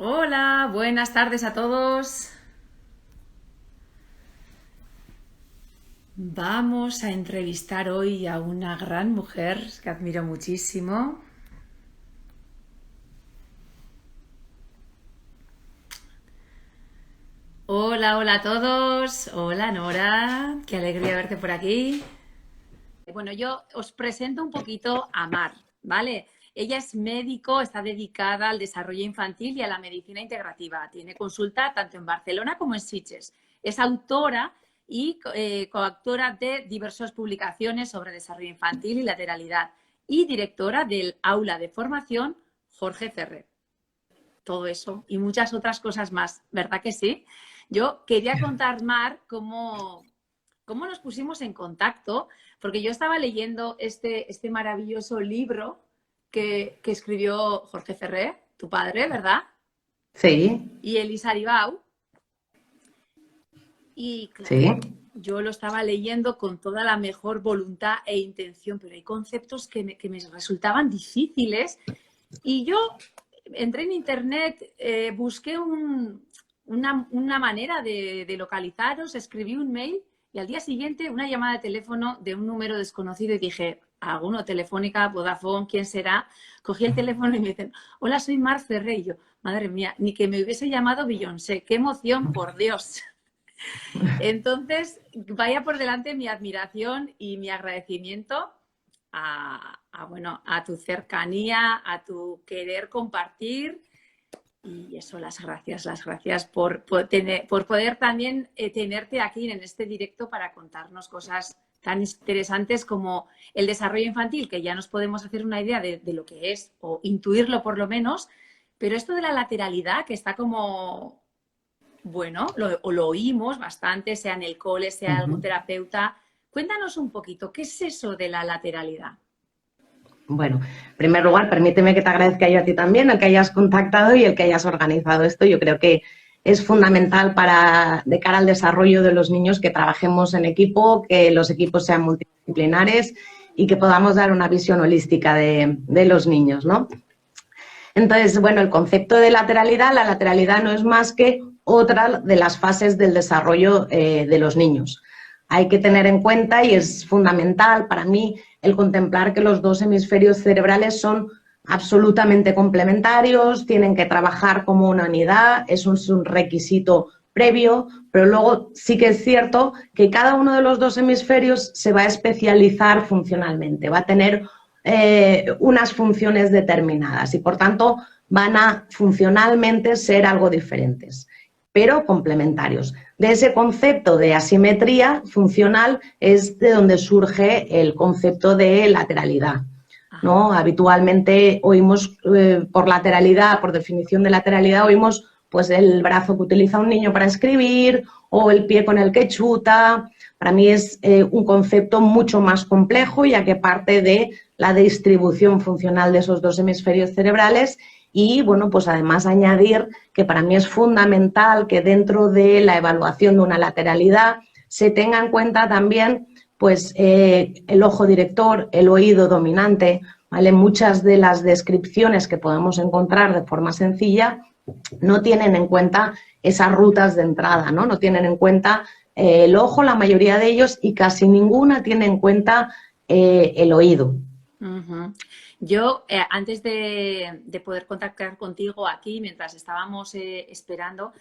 Hola, buenas tardes a todos. Vamos a entrevistar hoy a una gran mujer que admiro muchísimo. Hola, hola a todos. Hola Nora, qué alegría verte por aquí. Bueno, yo os presento un poquito a Mar, ¿vale? Ella es médico, está dedicada al desarrollo infantil y a la medicina integrativa. Tiene consulta tanto en Barcelona como en Sitges. Es autora y coautora de diversas publicaciones sobre desarrollo infantil y lateralidad y directora del aula de formación Jorge Ferrer. Todo eso y muchas otras cosas más, ¿verdad que sí? Yo quería contar, Mar, cómo nos pusimos en contacto, porque yo estaba leyendo este maravilloso libro que escribió Jorge Ferrer, tu padre, ¿verdad? Sí, Y Elisa Aribau. Y sí. claro, yo lo estaba leyendo con toda la mejor voluntad e intención, pero hay conceptos que me resultaban difíciles. Y yo entré en internet, busqué una manera de localizaros, escribí un mail y al día siguiente una llamada de teléfono de un número desconocido y dije, alguno, Telefónica, Vodafone, ¿quién será? Cogí el teléfono y me dicen, hola, soy Mar Ferré. Y yo, madre mía, ni que me hubiese llamado Beyoncé, qué emoción, por Dios. Entonces, vaya por delante mi admiración y mi agradecimiento bueno, a tu cercanía, a tu querer compartir y eso, las gracias por poder también tenerte aquí en este directo para contarnos cosas tan interesantes como el desarrollo infantil, que ya nos podemos hacer una idea de lo que es o intuirlo por lo menos, pero esto de la lateralidad que está como bueno, lo oímos bastante, sea en el cole, sea algún Ujú. terapeuta. Cuéntanos un poquito, ¿qué es eso de la lateralidad? Bueno, en primer lugar, permíteme que te agradezca yo a ti también el que hayas contactado y el que hayas organizado esto. Yo creo que es fundamental para, de cara al desarrollo de los niños, que trabajemos en equipo, que los equipos sean multidisciplinares y que podamos dar una visión holística de los niños, ¿no? Entonces, bueno, el concepto de lateralidad, la lateralidad no es más que otra de las fases del desarrollo de los niños. Hay que tener en cuenta, y es fundamental para mí, el contemplar que los dos hemisferios cerebrales son absolutamente complementarios, tienen que trabajar como una unidad, eso es un requisito previo, pero luego sí que es cierto que cada uno de los dos hemisferios se va a especializar funcionalmente, va a tener unas funciones determinadas y por tanto van a funcionalmente ser algo diferentes, pero complementarios. De ese concepto de asimetría funcional es de donde surge el concepto de lateralidad, Ajá. ¿no? Habitualmente oímos por lateralidad, por definición de lateralidad, oímos pues el brazo que utiliza un niño para escribir o el pie con el que chuta. Para mí es un concepto mucho más complejo, ya que parte de la distribución funcional de esos dos hemisferios cerebrales y, bueno, pues además añadir que para mí es fundamental que dentro de la evaluación de una lateralidad se tenga en cuenta también pues el ojo director, el oído dominante, ¿vale? Muchas de las descripciones que podemos encontrar de forma sencilla no tienen en cuenta esas rutas de entrada, ¿no? No tienen en cuenta el ojo, la mayoría de ellos, y casi ninguna tiene en cuenta el oído. Ujú. Yo, antes de poder contactar contigo aquí, mientras estábamos esperando,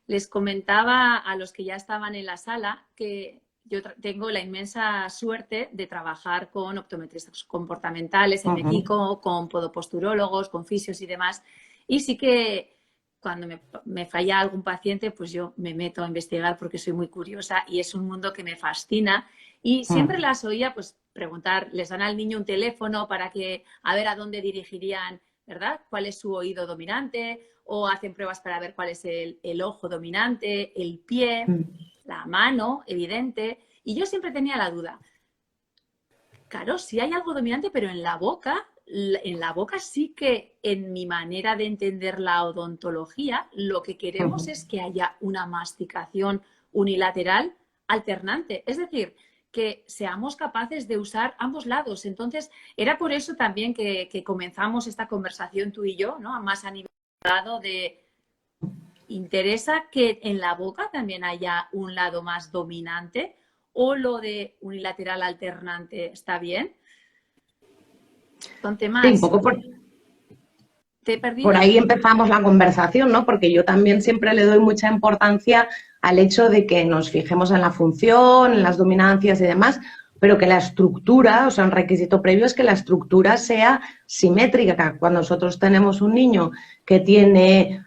les comentaba a los que ya estaban en la sala que yo tengo la inmensa suerte de trabajar con optometristas comportamentales Uh en -huh. México, con podoposturólogos, con fisios y demás. Y sí que cuando me falla algún paciente, pues yo me meto a investigar porque soy muy curiosa y es un mundo que me fascina. Y Uh siempre las oía pues preguntar, les dan al niño un teléfono para que a ver a dónde dirigirían, ¿verdad? ¿Cuál es su oído dominante? O hacen pruebas para ver cuál es el ojo dominante, el pie, -huh. la mano, evidente. Y yo siempre tenía la duda, claro, sí hay algo dominante, pero en la boca sí que en mi manera de entender la odontología, lo que Uh queremos -huh. es que haya una masticación unilateral alternante. Es decir, que seamos capaces de usar ambos lados. Entonces, era por eso también que comenzamos esta conversación tú y yo, ¿no? Más a nivel de ¿interesa que en la boca también haya un lado más dominante o lo de unilateral alternante está bien? Son Sí, un temas... poco ¿Te he por perdido? ahí empezamos la conversación, ¿no? Porque yo también siempre le doy mucha importancia al hecho de que nos fijemos en la función, en las dominancias y demás, pero que la estructura, o sea, un requisito previo es que la estructura sea simétrica. Cuando nosotros tenemos un niño que tiene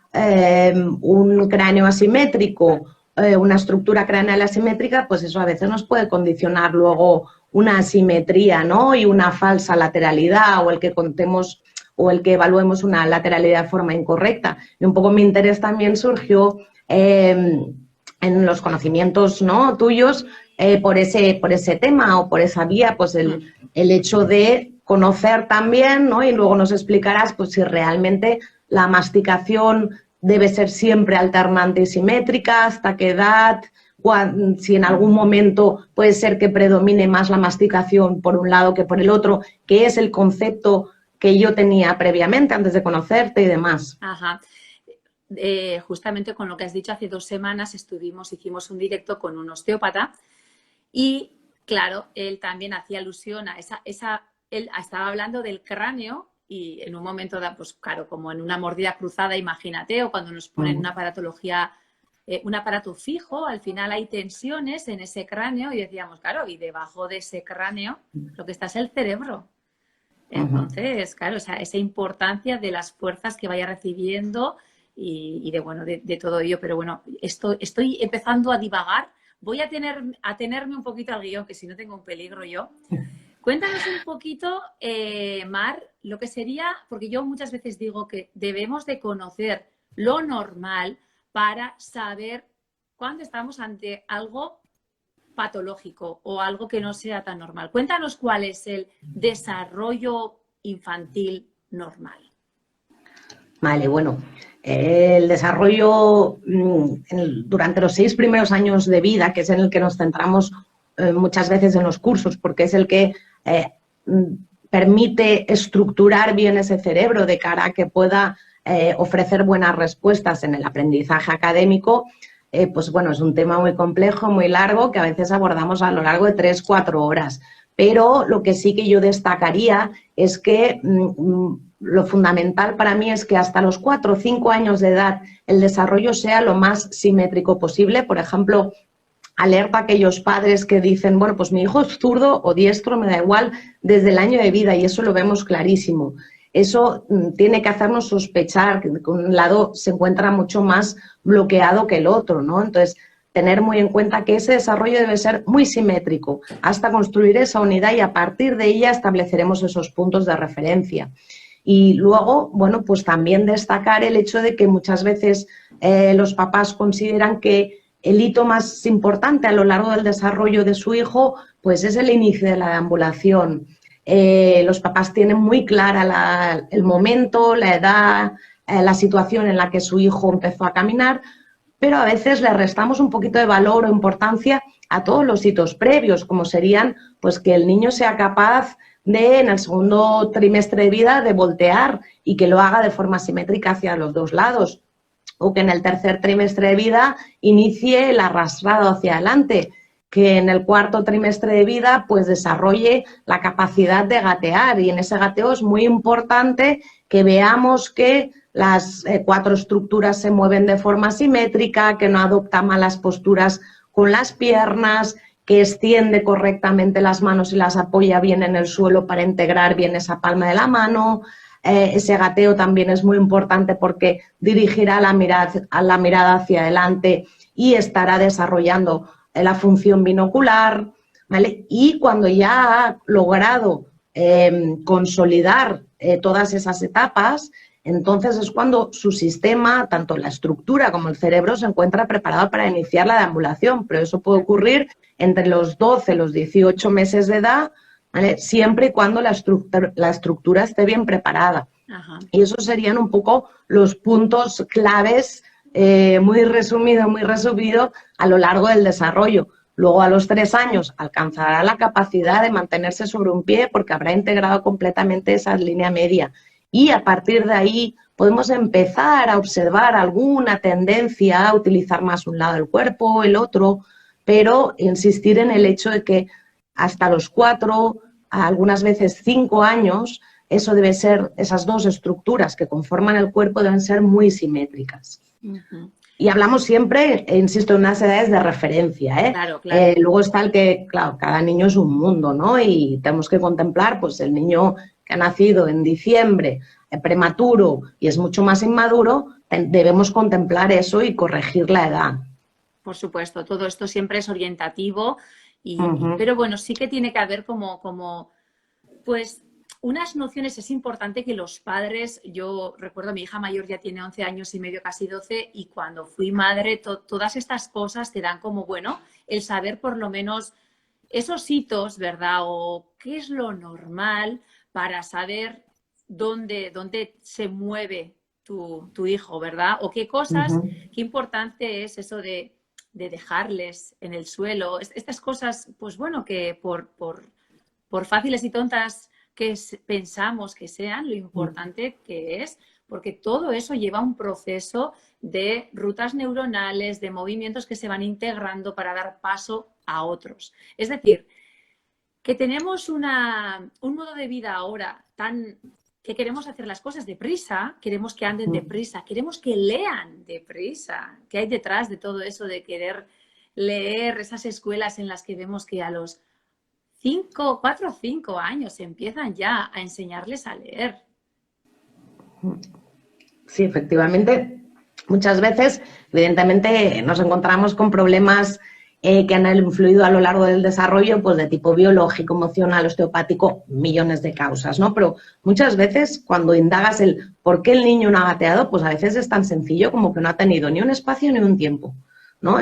un cráneo asimétrico, una estructura craneal asimétrica, pues eso a veces nos puede condicionar luego una asimetría, ¿no? Y una falsa lateralidad, o el que contemos o el que evaluemos una lateralidad de forma incorrecta. Y un poco mi interés también surgió en los conocimientos, ¿no?, tuyos por ese tema o por esa vía, pues el hecho de conocer también, ¿no? Y luego nos explicarás pues si realmente la masticación debe ser siempre alternante y simétrica, hasta qué edad, si en algún momento puede ser que predomine más la masticación por un lado que por el otro, que es el concepto que yo tenía previamente antes de conocerte y demás. Ajá. Justamente con lo que has dicho, hace 2 semanas hicimos un directo con un osteópata y, claro, él también hacía alusión a él estaba hablando del cráneo y en un momento, pues claro, como en una mordida cruzada, imagínate, o cuando nos ponen una aparatología, un aparato fijo, al final hay tensiones en ese cráneo y decíamos, claro, y debajo de ese cráneo lo que está es el cerebro. Entonces, claro, o sea, esa importancia de las fuerzas que vaya recibiendo y de todo ello. Pero bueno, estoy empezando a divagar. Voy a tenerme un poquito al guión, que si no tengo un peligro yo. Cuéntanos un poquito, Mar, lo que sería, porque yo muchas veces digo que debemos de conocer lo normal para saber cuándo estamos ante algo patológico o algo que no sea tan normal. Cuéntanos cuál es el desarrollo infantil normal. Vale, bueno, el desarrollo durante los 6 primeros años de vida, que es en el que nos centramos muchas veces en los cursos, porque es el que permite estructurar bien ese cerebro de cara a que pueda ofrecer buenas respuestas en el aprendizaje académico. Pues bueno, es un tema muy complejo, muy largo, que a veces abordamos a lo largo de 3-4 horas. Pero lo que sí que yo destacaría es que lo fundamental para mí es que hasta los 4 o 5 años de edad el desarrollo sea lo más simétrico posible. Por ejemplo, alerta a aquellos padres que dicen, bueno, pues mi hijo es zurdo o diestro, me da igual, desde el año de vida, y eso lo vemos clarísimo. Eso tiene que hacernos sospechar que un lado se encuentra mucho más bloqueado que el otro, ¿no? Entonces, tener muy en cuenta que ese desarrollo debe ser muy simétrico hasta construir esa unidad y a partir de ella estableceremos esos puntos de referencia. Y luego, bueno, pues también destacar el hecho de que muchas veces los papás consideran que el hito más importante a lo largo del desarrollo de su hijo, pues es el inicio de la deambulación. Los papás tienen muy clara el momento, la edad, la situación en la que su hijo empezó a caminar, pero a veces le restamos un poquito de valor o importancia a todos los hitos previos, como serían pues que el niño sea capaz de, en el segundo trimestre de vida, de voltear y que lo haga de forma simétrica hacia los dos lados, o que en el tercer trimestre de vida inicie el arrastrado hacia adelante, que en el cuarto trimestre de vida pues desarrolle la capacidad de gatear, y en ese gateo es muy importante que veamos que las 4 estructuras se mueven de forma simétrica, que no adopta malas posturas con las piernas, que extiende correctamente las manos y las apoya bien en el suelo para integrar bien esa palma de la mano. Ese gateo también es muy importante porque dirigirá la mirada hacia adelante y estará desarrollando la función binocular, ¿vale? Y cuando ya ha logrado consolidar todas esas etapas, entonces es cuando su sistema, tanto la estructura como el cerebro, se encuentra preparado para iniciar la deambulación. Pero eso puede ocurrir entre los 12 y los 18 meses de edad, ¿vale? Siempre y cuando la estructura esté bien preparada. Ajá. Y esos serían un poco los puntos claves, muy resumido, a lo largo del desarrollo. Luego, a los 3 años, alcanzará la capacidad de mantenerse sobre un pie porque habrá integrado completamente esa línea media. Y a partir de ahí, podemos empezar a observar alguna tendencia a utilizar más un lado del cuerpo, el otro, pero insistir en el hecho de que hasta los 4, algunas veces 5 años, eso debe ser, esas dos estructuras que conforman el cuerpo deben ser muy simétricas. Y hablamos siempre, insisto, en unas edades de referencia, ¿eh? Claro, claro. Luego está el que, claro, cada niño es un mundo, ¿no? Y tenemos que contemplar, pues, el niño que ha nacido en diciembre, prematuro y es mucho más inmaduro, debemos contemplar eso y corregir la edad. Por supuesto, todo esto siempre es orientativo, pero bueno, sí que tiene que haber pues, unas nociones. Es importante que los padres, yo recuerdo, mi hija mayor ya tiene 11 años y medio, casi 12, y cuando fui madre, todas estas cosas te dan como, bueno, el saber por lo menos esos hitos, ¿verdad? O qué es lo normal para saber dónde se mueve tu hijo, ¿verdad? O qué cosas, qué importante es eso de dejarles en el suelo. Estas cosas, pues bueno, que por fáciles y tontas que pensamos que sean, lo importante que es, porque todo eso lleva un proceso de rutas neuronales, de movimientos que se van integrando para dar paso a otros. Es decir, que tenemos un modo de vida ahora que queremos hacer las cosas deprisa, queremos que anden deprisa, queremos que lean deprisa. ¿Qué hay detrás de todo eso de querer leer? Esas escuelas en las que vemos que a los 4 o 5 años empiezan ya a enseñarles a leer. Sí, efectivamente. Muchas veces, evidentemente, nos encontramos con problemas que han influido a lo largo del desarrollo, pues de tipo biológico, emocional, osteopático, millones de causas, ¿no? Pero muchas veces cuando indagas el por qué el niño no ha gateado, pues a veces es tan sencillo como que no ha tenido ni un espacio ni un tiempo, ¿no?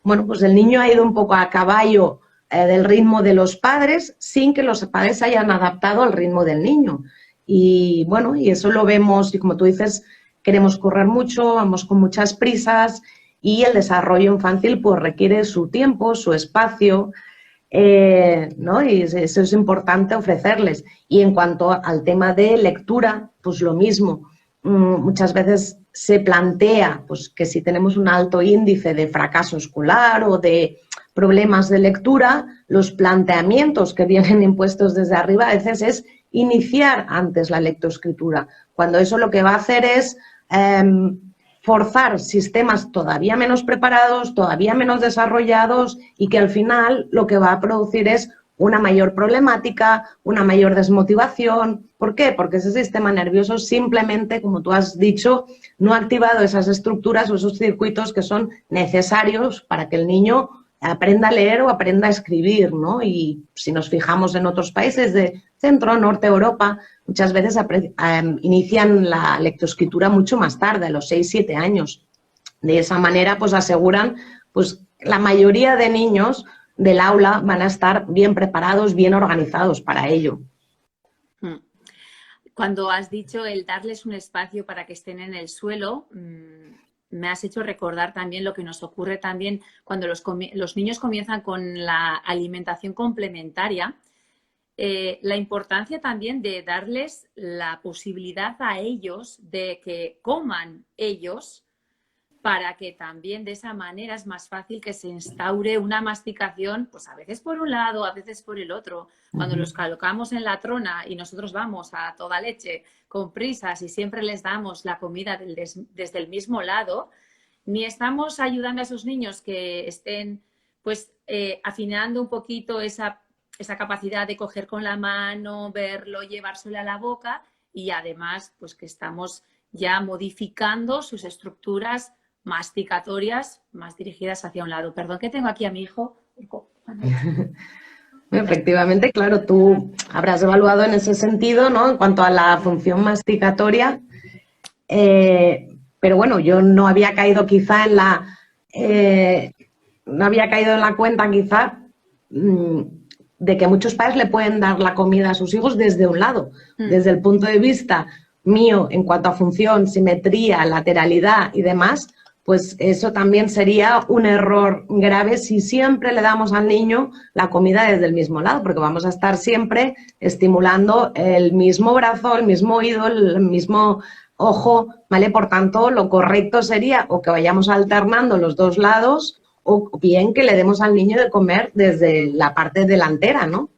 Pues el niño ha ido un poco a caballo del ritmo de los padres sin que los padres hayan adaptado al ritmo del niño. Y bueno, y eso lo vemos, y como tú dices, queremos correr mucho, vamos con muchas prisas, y el desarrollo infantil pues requiere su tiempo, su espacio, ¿no? Y eso es importante ofrecerles. Y en cuanto al tema de lectura, pues lo mismo. Muchas veces se plantea pues, que si tenemos un alto índice de fracaso escolar o de problemas de lectura, los planteamientos que vienen impuestos desde arriba a veces es iniciar antes la lectoescritura, cuando eso lo que va a hacer es forzar sistemas todavía menos preparados, todavía menos desarrollados, y que al final lo que va a producir es una mayor problemática, una mayor desmotivación. ¿Por qué? Porque ese sistema nervioso simplemente, como tú has dicho, no ha activado esas estructuras o esos circuitos que son necesarios para que el niño aprenda a leer o aprenda a escribir, ¿no? Y si nos fijamos en otros países de Centro, Norte Europa, muchas veces inician la lectoescritura mucho más tarde, a los 6, 7 años. De esa manera, pues aseguran, pues la mayoría de niños del aula van a estar bien preparados, bien organizados para ello. Cuando has dicho el darles un espacio para que estén en el suelo, me has hecho recordar también lo que nos ocurre también cuando los niños comienzan con la alimentación complementaria. La importancia también de darles la posibilidad a ellos de que coman ellos, para que también de esa manera es más fácil que se instaure una masticación, pues a veces por un lado, a veces por el otro. Cuando los colocamos en la trona y nosotros vamos a toda leche con prisas y siempre les damos la comida desde el mismo lado, ni estamos ayudando a esos niños que estén pues afinando un poquito esa capacidad de coger con la mano, verlo, llevárselo a la boca, y además pues que estamos ya modificando sus estructuras masticatorias más dirigidas hacia un lado. Perdón que tengo aquí a mi hijo. Efectivamente, claro, tú habrás evaluado en ese sentido, ¿no? En cuanto a la función masticatoria, pero bueno, yo no había caído quizá en la cuenta quizá de que muchos padres le pueden dar la comida a sus hijos desde un lado, desde el punto de vista mío en cuanto a función, simetría, lateralidad y demás. Pues eso también sería un error grave si siempre le damos al niño la comida desde el mismo lado, porque vamos a estar siempre estimulando el mismo brazo, el mismo oído, el mismo Ojo, ¿vale? Por tanto, lo correcto sería o que vayamos alternando los dos lados o bien que le demos al niño de comer desde la parte delantera, ¿no?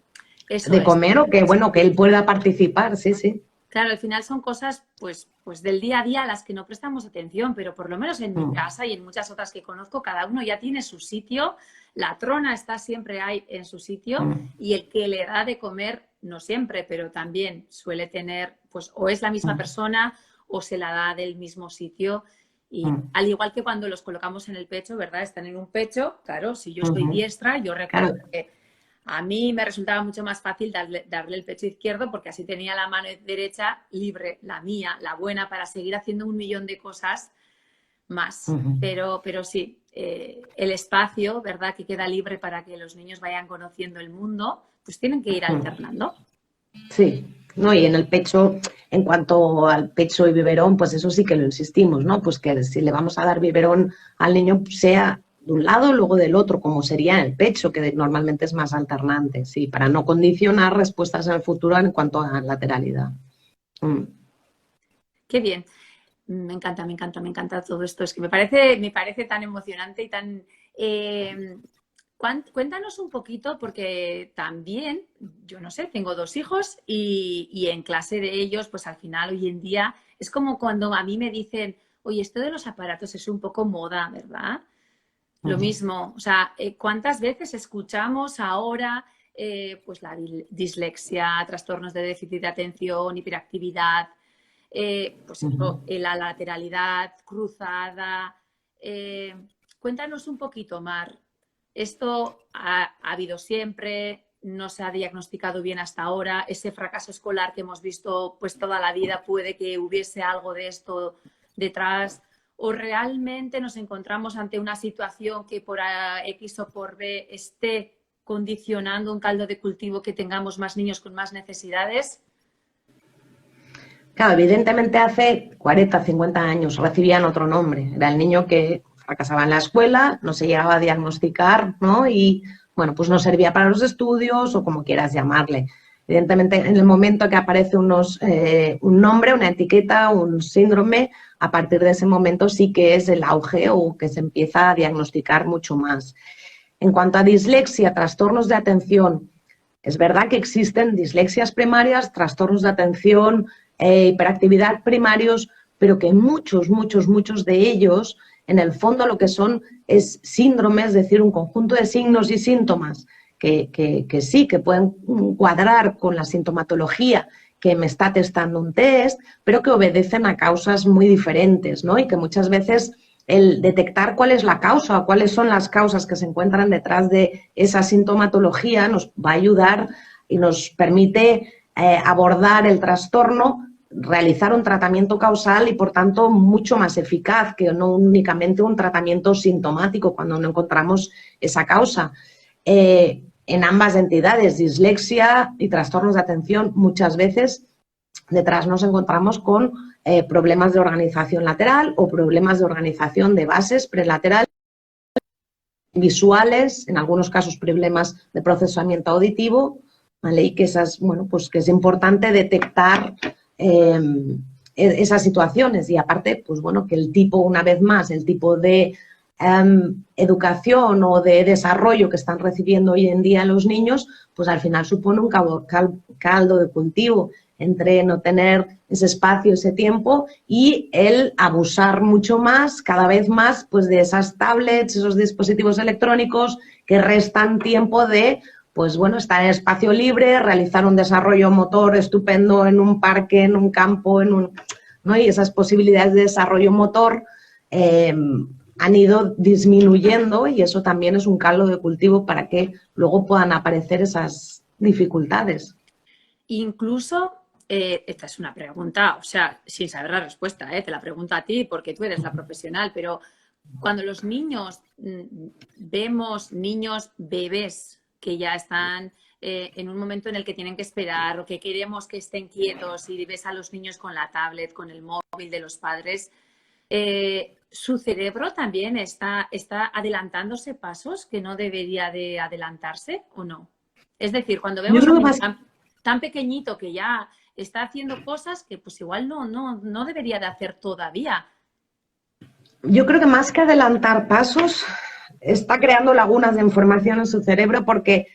Eso De es. comer o que, bueno, que él pueda participar, sí, sí. Claro, al final son cosas pues del día a día a las que no prestamos atención, pero por lo menos en mi casa y en muchas otras que conozco, cada uno ya tiene su sitio, la trona está siempre ahí en su sitio y el que le da de comer, no siempre, pero también suele tener, pues o es la misma persona o se la da del mismo sitio. Y al igual que cuando los colocamos en el pecho, ¿verdad? Están en un pecho, claro, si yo soy diestra, yo recuerdo Claro. que a mí me resultaba mucho más fácil darle el pecho izquierdo porque así tenía la mano derecha libre, la mía, la buena, para seguir haciendo un millón de cosas más. Pero sí, el espacio, ¿verdad?, que queda libre para que los niños vayan conociendo el mundo, pues tienen que ir alternando. Sí, no, y en el pecho, en cuanto al pecho y biberón, pues eso sí que lo insistimos, ¿no? Pues que si le vamos a dar biberón al niño, sea de un lado, luego del otro, como sería en el pecho, que normalmente es más alternante, sí, para no condicionar respuestas en el futuro en cuanto a lateralidad. Qué bien. Me encanta, me encanta, me encanta todo esto. Es que me parece tan emocionante y tan... cuéntanos un poquito, porque también, yo no sé, tengo 2 hijos y en clase de ellos, pues al final hoy en día es como cuando a mí me dicen, oye, esto de los aparatos es un poco moda, ¿verdad? Lo mismo, o sea, ¿cuántas veces escuchamos ahora pues la dislexia, trastornos de déficit de atención, hiperactividad? Pues eso, la lateralidad cruzada. Eh, Cuéntanos un poquito, Mar. ¿Esto ha habido siempre? ¿No se ha diagnosticado bien hasta ahora? ¿Ese fracaso escolar que hemos visto pues toda la vida puede que hubiese algo de esto detrás? ¿O realmente nos encontramos ante una situación que por X o por B esté condicionando un caldo de cultivo que tengamos más niños con más necesidades? Claro, evidentemente hace 40, 50 años recibían otro nombre. Era el niño que fracasaba en la escuela, no se llegaba a diagnosticar, ¿no? Y, bueno, pues no servía para los estudios o como quieras llamarle. Evidentemente, en el momento que aparece un nombre, una etiqueta, un síndrome, a partir de ese momento sí que es el auge o que se empieza a diagnosticar mucho más. En cuanto a dislexia, trastornos de atención, es verdad que existen dislexias primarias, trastornos de atención, hiperactividad primarios, pero que muchos de ellos, en el fondo lo que son es síndromes, es decir, un conjunto de signos y síntomas que sí, que pueden cuadrar con la sintomatología que me está testando un test, pero que obedecen a causas muy diferentes, ¿no? Y que muchas veces el detectar cuál es la causa o cuáles son las causas que se encuentran detrás de esa sintomatología nos va a ayudar y nos permite abordar el trastorno, realizar un tratamiento causal y, por tanto, mucho más eficaz que no únicamente un tratamiento sintomático cuando no encontramos esa causa. En ambas entidades, dislexia y trastornos de atención, muchas veces detrás nos encontramos con problemas de organización lateral o problemas de organización de bases prelaterales, visuales, en algunos casos problemas de procesamiento auditivo, ¿vale? Y que bueno, pues que es importante detectar esas situaciones y aparte, pues bueno, que el tipo, una vez más, el tipo de educación o de desarrollo que están recibiendo hoy en día los niños, pues al final supone un caldo de cultivo entre no tener ese espacio, ese tiempo y el abusar mucho más, cada vez más, pues de esas tablets, esos dispositivos electrónicos que restan tiempo de, pues bueno, estar en espacio libre, realizar un desarrollo motor estupendo en un parque, en un campo, ¿no? Y esas posibilidades de desarrollo motor han ido disminuyendo y eso también es un caldo de cultivo para que luego puedan aparecer esas dificultades. Incluso, esta es una pregunta, o sea, sin saber la respuesta, te la pregunto a ti porque tú eres la profesional, pero cuando los niños, vemos niños bebés que ya están en un momento en el que tienen que esperar o que queremos que estén quietos y ves a los niños con la tablet, con el móvil de los padres, su cerebro también está adelantándose pasos que no debería de adelantarse o no. Es decir, cuando Yo vemos a creo un que niño más... tan pequeñito que ya está haciendo cosas que pues igual no debería de hacer todavía. Yo creo que más que adelantar pasos, está creando lagunas de información en su cerebro porque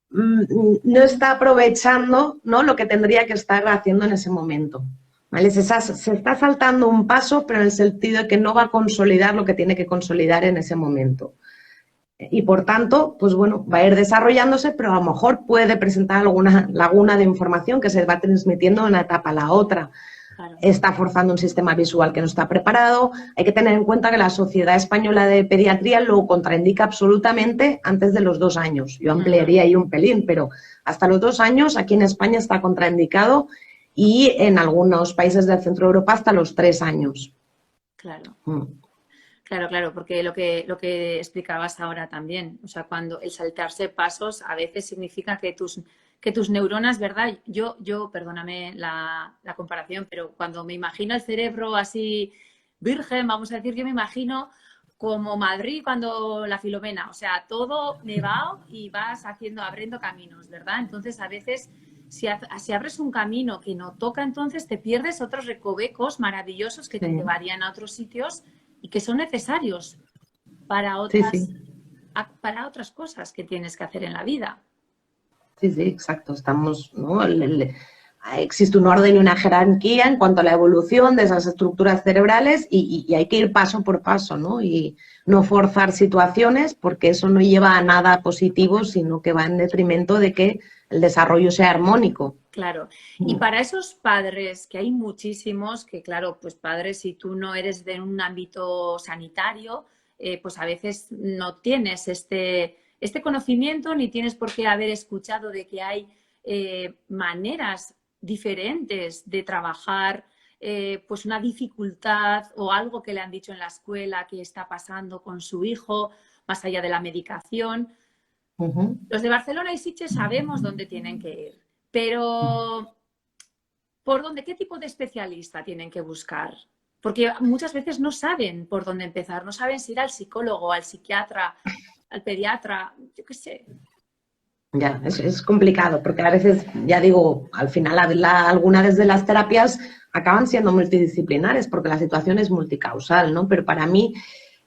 no está aprovechando, ¿no?, lo que tendría que estar haciendo en ese momento. ¿Vale? Se está saltando un paso, pero en el sentido de que no va a consolidar lo que tiene que consolidar en ese momento. Y por tanto, pues bueno, va a ir desarrollándose, pero a lo mejor puede presentar alguna laguna de información que se va transmitiendo de una etapa a la otra. Claro. Está forzando un sistema visual que no está preparado. Hay que tener en cuenta que la Sociedad Española de Pediatría lo contraindica absolutamente antes de los 2 años. Yo ampliaría ahí un pelín, pero hasta los 2 años aquí en España está contraindicado y en algunos países del centro de Europa hasta los 3 años. Claro. Claro, porque lo que explicabas ahora también, o sea, cuando el saltarse pasos a veces significa que tus neuronas, ¿verdad? Yo perdóname la comparación, pero cuando me imagino el cerebro así virgen, vamos a decir, yo me imagino como Madrid cuando la Filomena, o sea, todo nevado y vas abriendo caminos, ¿verdad? Entonces, a veces, si abres un camino que no toca, entonces te pierdes otros recovecos maravillosos que te llevarían a otros sitios y que son necesarios para para otras cosas que tienes que hacer en la vida. Sí, exacto. Estamos, ¿no? Existe un orden y una jerarquía en cuanto a la evolución de esas estructuras cerebrales y hay que ir paso por paso, ¿no? Y no forzar situaciones porque eso no lleva a nada positivo, sino que va en detrimento de que el desarrollo sea armónico. Claro. Y para esos padres, que hay muchísimos, que claro, pues padres, si tú no eres de un ámbito sanitario, pues a veces no tienes este conocimiento ni tienes por qué haber escuchado de que hay maneras diferentes de trabajar pues una dificultad o algo que le han dicho en la escuela que está pasando con su hijo, más allá de la medicación. Los de Barcelona y Sitges sabemos dónde tienen que ir, pero ¿por dónde? ¿Qué tipo de especialista tienen que buscar? Porque muchas veces no saben por dónde empezar, no saben si ir al psicólogo, al psiquiatra, al pediatra, yo qué sé. Ya, es complicado, porque a veces, ya digo, al final algunas de las terapias acaban siendo multidisciplinares, porque la situación es multicausal, ¿no? Pero para mí,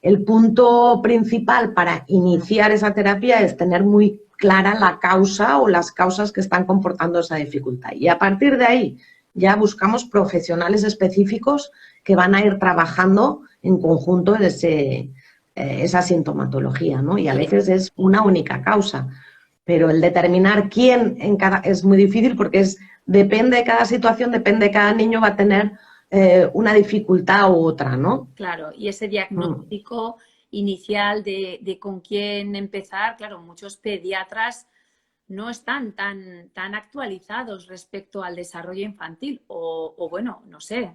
el punto principal para iniciar esa terapia es tener muy clara la causa o las causas que están comportando esa dificultad. Y a partir de ahí ya buscamos profesionales específicos que van a ir trabajando en conjunto de esa sintomatología, ¿no? Y a veces es una única causa. Pero el determinar quién es muy difícil porque depende de cada situación, depende de cada niño, va a tener una dificultad u otra, ¿no? Claro, y ese diagnóstico inicial de con quién empezar, claro, muchos pediatras no están tan actualizados respecto al desarrollo infantil o bueno, no sé.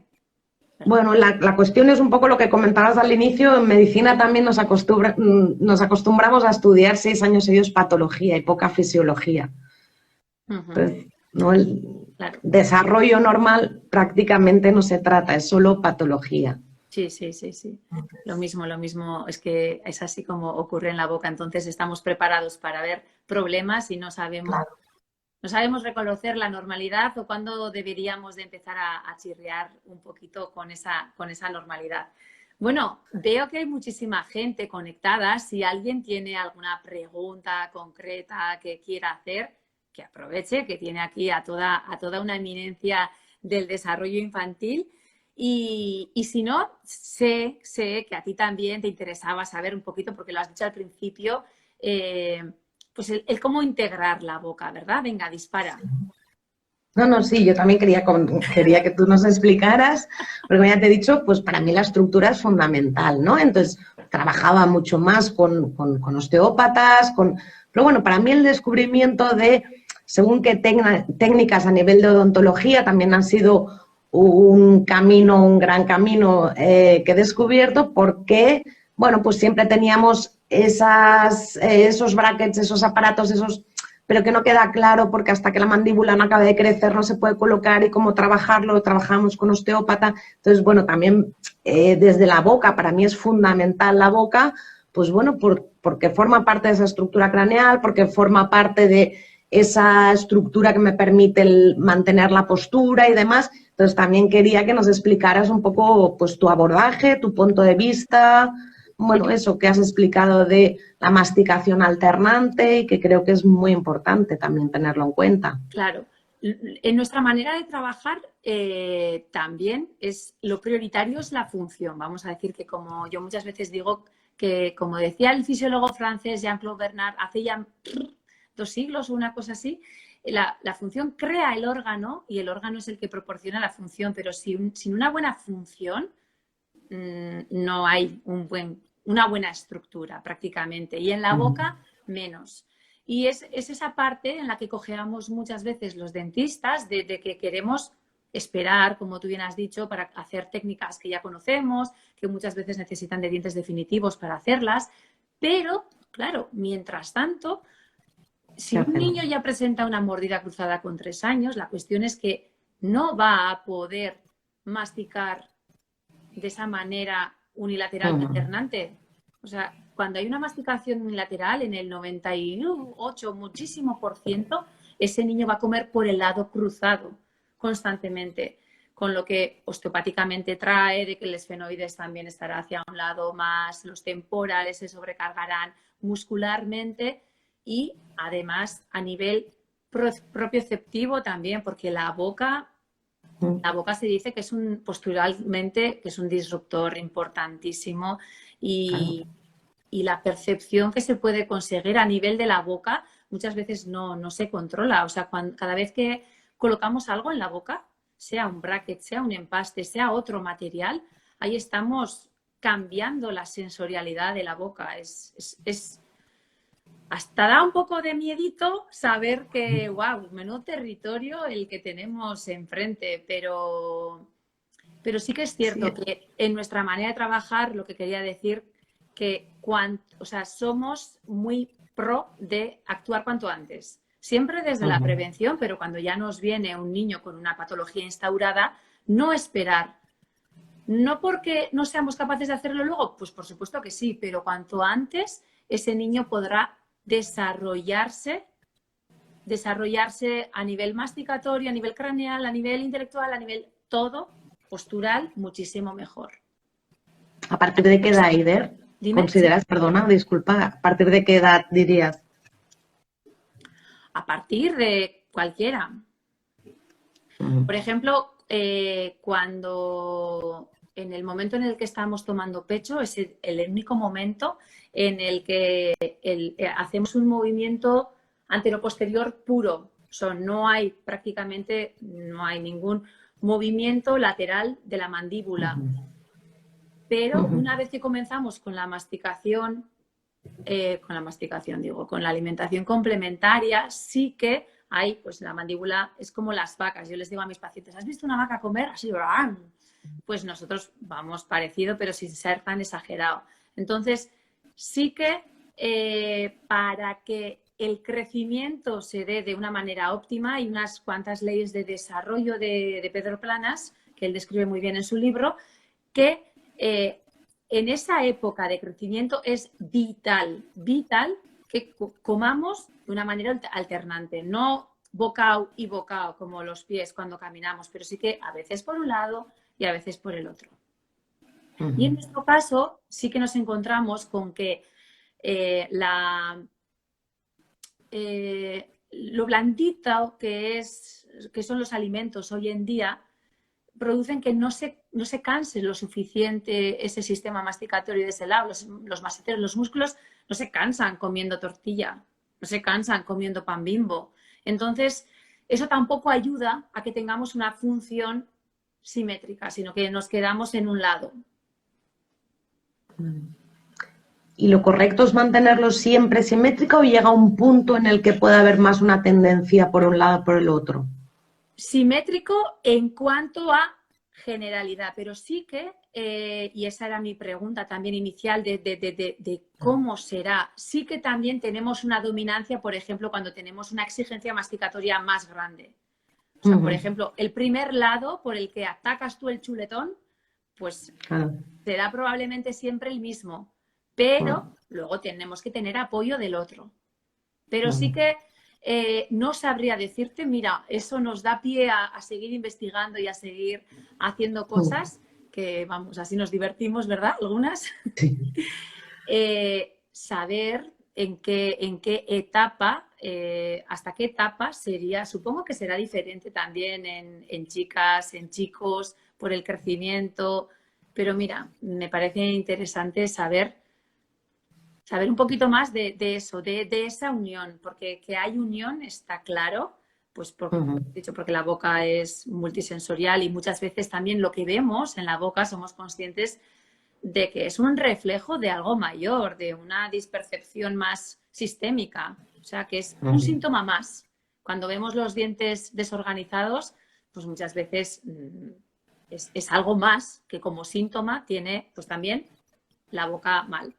Bueno, la cuestión es un poco lo que comentabas al inicio. En medicina también nos acostumbramos a estudiar 6 años seguidos patología y poca fisiología. Entonces, ¿no? El desarrollo normal prácticamente no se trata, es solo patología. Sí. Lo mismo. Es que es así como ocurre en la boca. Entonces estamos preparados para ver problemas y no sabemos... Claro. No sabemos reconocer la normalidad o cuándo deberíamos de empezar a chirriar un poquito con esa normalidad. Bueno, veo que hay muchísima gente conectada. Si alguien tiene alguna pregunta concreta que quiera hacer, que aproveche, que tiene aquí a toda una eminencia del desarrollo infantil. Y si no, sé que a ti también te interesaba saber un poquito, porque lo has dicho al principio, pues el cómo integrar la boca, ¿verdad? Venga, dispara. No, sí, yo también quería que tú nos explicaras, porque ya te he dicho, pues para mí la estructura es fundamental, ¿no? Entonces, trabajaba mucho más con osteópatas, pero bueno, para mí el descubrimiento de, según qué técnicas a nivel de odontología, también han sido un gran camino que he descubierto, porque, bueno, pues siempre teníamos esos brackets, esos aparatos, pero que no queda claro porque hasta que la mandíbula no acabe de crecer no se puede colocar y cómo trabajarlo, trabajamos con osteópata. Entonces, bueno, también desde la boca, para mí es fundamental la boca, pues bueno, porque forma parte de esa estructura craneal, porque forma parte de esa estructura que me permite mantener la postura y demás. Entonces también quería que nos explicaras un poco pues tu abordaje, tu punto de vista, bueno, eso que has explicado de la masticación alternante y que creo que es muy importante también tenerlo en cuenta. Claro. En nuestra manera de trabajar también lo prioritario es la función. Vamos a decir que, como yo muchas veces digo, que como decía el fisiólogo francés Jean-Claude Bernard hace ya 2 siglos o una cosa así, la función crea el órgano y el órgano es el que proporciona la función, pero sin una buena función no hay una buena estructura prácticamente. Y en la boca, menos. Y es esa parte en la que cojeamos muchas veces los dentistas de que queremos esperar, como tú bien has dicho, para hacer técnicas que ya conocemos, que muchas veces necesitan de dientes definitivos para hacerlas. Pero, claro, mientras tanto, si un niño ya presenta una mordida cruzada con 3 años, la cuestión es que no va a poder masticar de esa manera unilateral alternante. O sea, cuando hay una masticación unilateral, en el 98, muchísimo por ciento, ese niño va a comer por el lado cruzado constantemente, con lo que osteopáticamente trae de que el esfenoides también estará hacia un lado más, los temporales se sobrecargarán muscularmente y además a nivel propioceptivo también, porque la boca se dice que es posturalmente, que es un disruptor importantísimo y la percepción que se puede conseguir a nivel de la boca muchas veces no se controla. O sea, cada vez que colocamos algo en la boca, sea un bracket, sea un empaste, sea otro material, ahí estamos cambiando la sensorialidad de la boca. Hasta da un poco de miedito saber que, wow, menudo territorio el que tenemos enfrente, pero sí que es cierto que en nuestra manera de trabajar, lo que quería decir, que somos muy pro de actuar cuanto antes. Siempre desde la prevención, pero cuando ya nos viene un niño con una patología instaurada, no esperar. No porque no seamos capaces de hacerlo luego, pues por supuesto que sí, pero cuanto antes ese niño podrá desarrollarse a nivel masticatorio, a nivel craneal, a nivel intelectual, a nivel todo postural, muchísimo mejor. ¿A partir de qué edad, Eider? Dime. ¿Consideras, perdona, disculpa, a partir de qué edad dirías? A partir de cualquiera. Por ejemplo, cuando en el momento en el que estamos tomando pecho es el único momento en el que hacemos un movimiento anteroposterior puro. No hay ningún movimiento lateral de la mandíbula. Pero una vez que comenzamos con la masticación, con la alimentación complementaria, sí que hay, pues la mandíbula es como las vacas. Yo les digo a mis pacientes, ¿has visto una vaca comer? Así, pues nosotros vamos parecido, pero sin ser tan exagerado. Entonces, sí que para que el crecimiento se dé de una manera óptima, hay unas cuantas leyes de desarrollo de Pedro Planas, que él describe muy bien en su libro, que en esa época de crecimiento es vital que comamos de una manera alternante, no bocado y bocado como los pies cuando caminamos, pero sí que a veces por un lado y a veces por el otro. Y en nuestro caso sí que nos encontramos con que lo blandito que son los alimentos hoy en día producen que no se canse lo suficiente ese sistema masticatorio de ese lado. Los masiteros, los músculos no se cansan comiendo tortilla, no se cansan comiendo pan Bimbo. Entonces, eso tampoco ayuda a que tengamos una función simétrica, sino que nos quedamos en un lado. ¿Y lo correcto es mantenerlo siempre simétrico o llega un punto en el que puede haber más una tendencia por un lado o por el otro? Simétrico en cuanto a generalidad, pero sí que, y esa era mi pregunta también inicial de cómo será, sí que también tenemos una dominancia, por ejemplo, cuando tenemos una exigencia masticatoria más grande. O sea, por ejemplo, el primer lado por el que atacas tú el chuletón, pues será probablemente siempre el mismo, pero luego tenemos que tener apoyo del otro. Pero sí que no sabría decirte, mira, eso nos da pie a seguir investigando y a seguir haciendo cosas que, vamos, así nos divertimos, ¿verdad? Algunas. Sí. Saber en qué etapa, hasta qué etapa sería, supongo que será diferente también en chicas, en chicos, por el crecimiento, pero mira, me parece interesante saber un poquito más de eso, de esa unión, porque que hay unión está claro, pues dicho, porque la boca es multisensorial y muchas veces también lo que vemos en la boca somos conscientes de que es un reflejo de algo mayor, de una dispercepción más sistémica, o sea, que es un síntoma más. Cuando vemos los dientes desorganizados, pues muchas veces es algo más que como síntoma tiene pues también la boca mal.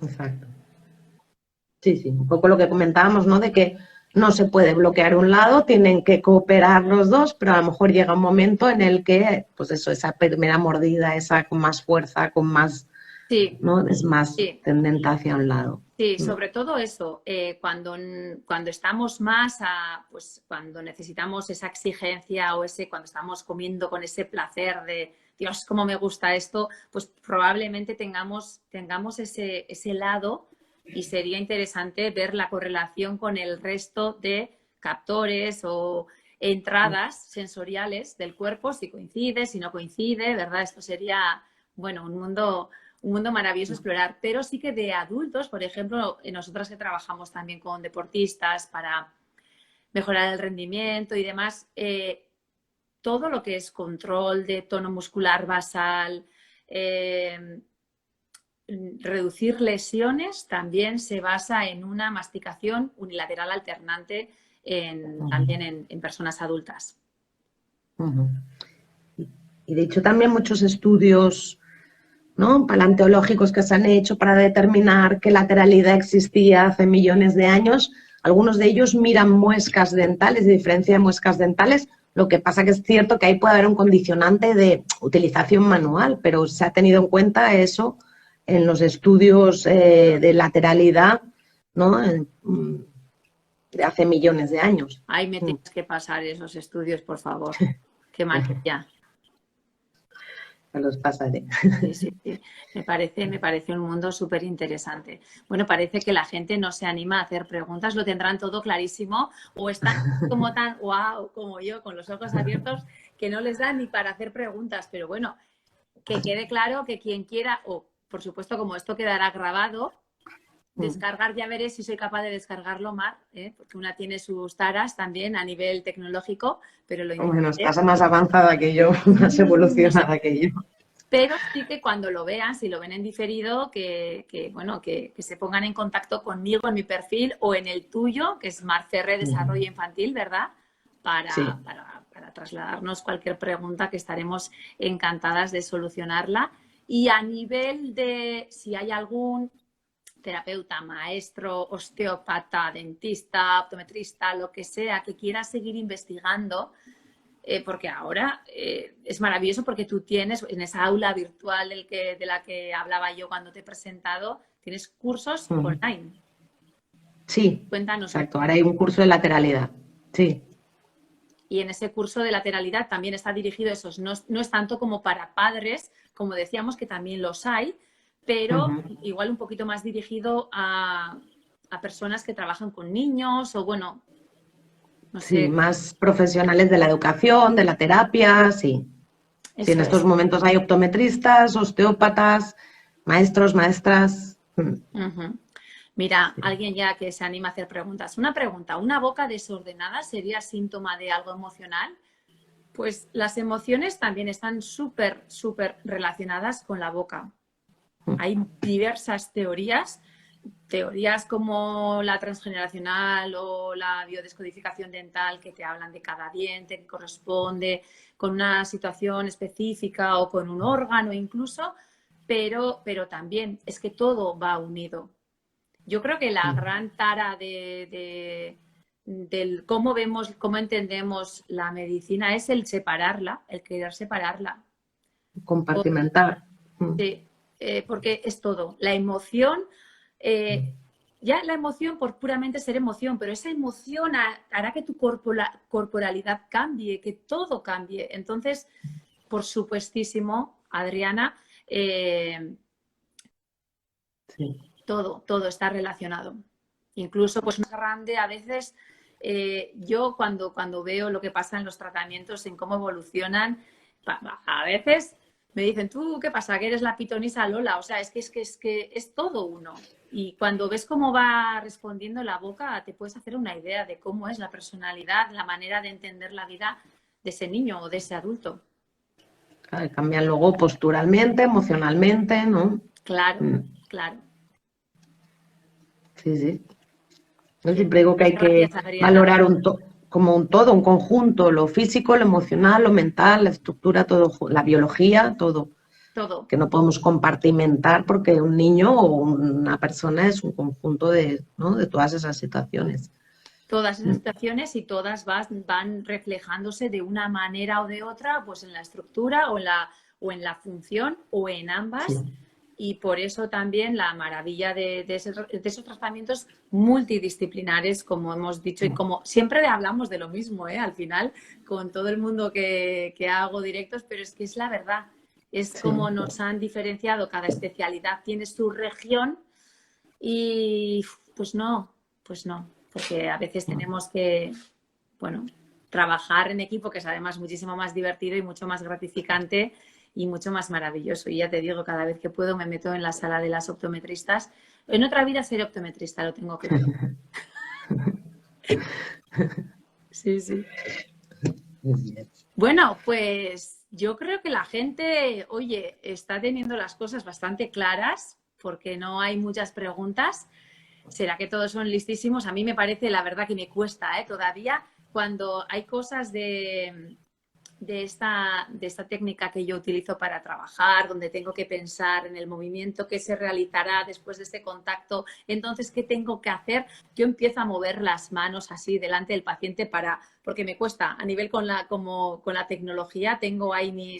Exacto. Sí, sí, un poco lo que comentábamos, ¿no? De que no se puede bloquear un lado, tienen que cooperar los dos, pero a lo mejor llega un momento en el que, pues eso, esa primera mordida, esa con más fuerza, con más, Sí, ¿no? Es más sí. tendente hacia un lado. Sí, sobre todo eso, cuando estamos más pues cuando necesitamos esa exigencia o cuando estamos comiendo con ese placer de Dios, cómo me gusta esto, pues probablemente tengamos ese lado y sería interesante ver la correlación con el resto de captores o entradas sensoriales del cuerpo, si coincide, si no coincide, ¿verdad? Esto sería, bueno, un mundo maravilloso explorar, pero sí que de adultos, por ejemplo, nosotras que trabajamos también con deportistas para mejorar el rendimiento y demás, todo lo que es control de tono muscular basal, reducir lesiones también se basa en una masticación unilateral alternante también en personas adultas. Y de hecho también muchos estudios, ¿no? Paleontológicos que se han hecho para determinar qué lateralidad existía hace millones de años. Algunos de ellos miran muescas dentales, de diferencia de muescas dentales. Lo que pasa que es cierto que ahí puede haber un condicionante de utilización manual, pero se ha tenido en cuenta eso en los estudios de lateralidad, ¿no? De hace millones de años. Ahí me tienes que pasar esos estudios, por favor. Qué maravilla. Los pasaré. Sí, sí, sí. Me parece un mundo súper interesante. Bueno, parece que la gente no se anima a hacer preguntas, lo tendrán todo clarísimo o están como tan wow como yo, con los ojos abiertos, que no les da ni para hacer preguntas. Pero bueno, que quede claro que quien quiera, o por supuesto, como esto quedará grabado, descargar, ya veré si soy capaz de descargarlo, Mar, porque una tiene sus taras también a nivel tecnológico, pero lo intentaré. Bueno, estás más avanzada que yo, más evolucionada que yo. Pero sí que cuando lo vean, si lo ven en diferido, que se pongan en contacto conmigo en mi perfil o en el tuyo, que es Marferre Desarrollo Infantil, ¿verdad? Para trasladarnos cualquier pregunta, que estaremos encantadas de solucionarla. Y a nivel de si hay algún terapeuta, maestro, osteópata, dentista, optometrista, lo que sea, que quiera seguir investigando, porque ahora es maravilloso porque tú tienes en esa aula virtual de la que hablaba yo cuando te he presentado, tienes cursos online. Sí, Cuéntanos. exacto. Ahora hay un curso de lateralidad. Sí. Y en ese curso de lateralidad también está dirigido a esos. No es tanto como para padres, como decíamos, que también los hay, pero igual un poquito más dirigido a personas que trabajan con niños o bueno, no sé. Sí, más profesionales de la educación, de la terapia, sí. Sí, en estos momentos hay optometristas, osteópatas, maestros, maestras. Mira, alguien ya que se anima a hacer preguntas. Una pregunta, ¿una boca desordenada sería síntoma de algo emocional? Pues las emociones también están súper, súper relacionadas con la boca. Hay diversas teorías como la transgeneracional o la biodescodificación dental, que te hablan de cada diente que corresponde con una situación específica o con un órgano incluso, pero también es que todo va unido. Yo creo que la gran tara del cómo vemos, cómo entendemos la medicina es el separarla, el querer separarla. Compartimentar. Sí, porque es todo. La emoción ya la emoción por puramente ser emoción, pero esa emoción hará que tu corporalidad cambie, que todo cambie. Entonces, por supuestísimo, Adriana, Sí. todo está relacionado. Incluso, pues más grande, a veces yo cuando veo lo que pasa en los tratamientos, en cómo evolucionan, a veces me dicen, ¿tú qué pasa? ¿Que eres la pitonisa Lola? O sea, es que es todo uno. Y cuando ves cómo va respondiendo la boca, te puedes hacer una idea de cómo es la personalidad, la manera de entender la vida de ese niño o de ese adulto. Claro, cambian luego posturalmente, emocionalmente, ¿no? Claro, Mm, claro. sí, sí. Yo siempre digo que hay que Gracias, Adriana. valorar como un todo, un conjunto, lo físico, lo emocional, lo mental, la estructura, todo, la biología, todo. Todo. Que no podemos compartimentar porque un niño o una persona es un conjunto de, ¿no? de todas esas situaciones. Todas esas situaciones y todas van reflejándose de una manera o de otra, pues en la estructura o en la función o en Sí. ambas. Y por eso también la maravilla de esos tratamientos multidisciplinares, como hemos dicho, y como siempre hablamos de lo mismo, al final, con todo el mundo que hago directos, pero es que es la verdad. Es Sí. como nos han diferenciado, cada especialidad tiene su región y pues no, porque a veces tenemos que, bueno, trabajar en equipo, que es además muchísimo más divertido y mucho más gratificante y mucho más maravilloso. Y ya te digo, cada vez que puedo me meto en la sala de las optometristas. En otra vida seré optometrista, lo tengo claro. Sí, sí. Bueno, pues yo creo que la gente, oye, está teniendo las cosas bastante claras porque no hay muchas preguntas. ¿Será que todos son listísimos? A mí me parece, la verdad, que me cuesta todavía cuando hay cosas de esta técnica que yo utilizo para trabajar, donde tengo que pensar en el movimiento que se realizará después de este contacto. Entonces, ¿qué tengo que hacer? Yo empiezo a mover las manos así delante del paciente porque me cuesta. A nivel como con la tecnología, tengo ahí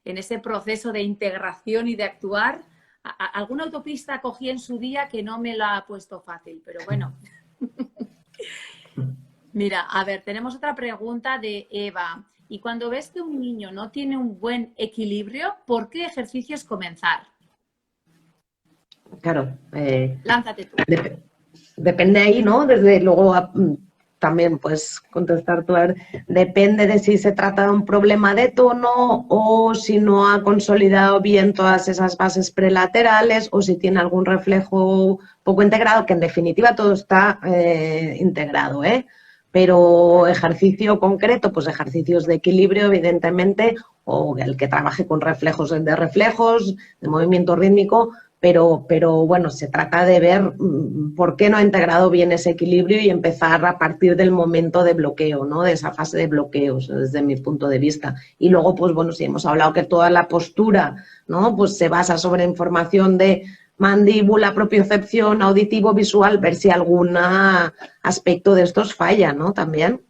en ese proceso de integración y de actuar. Alguna autopista cogí en su día que no me la ha puesto fácil, pero bueno. Mira, a ver, tenemos otra pregunta de Eva. Y cuando ves que un niño no tiene un buen equilibrio, ¿por qué ejercicios comenzar? Claro. Lánzate tú. Depende ahí, ¿no? Desde luego también pues contestar tú, a ver, depende de si se trata de un problema de tono o si no ha consolidado bien todas esas bases prelaterales o si tiene algún reflejo poco integrado, que en definitiva todo está integrado, ¿eh? Pero ejercicio concreto, pues ejercicios de equilibrio, evidentemente, o el que trabaje con reflejos, de movimiento rítmico, pero bueno, se trata de ver por qué no ha integrado bien ese equilibrio y empezar a partir del momento de bloqueo, ¿no? De esa fase de bloqueos, desde mi punto de vista. Y luego, pues bueno, si hemos hablado que toda la postura, ¿no? Pues se basa sobre información de mandíbula, propiocepción, auditivo, visual, ver si algún aspecto de estos falla, ¿no? También.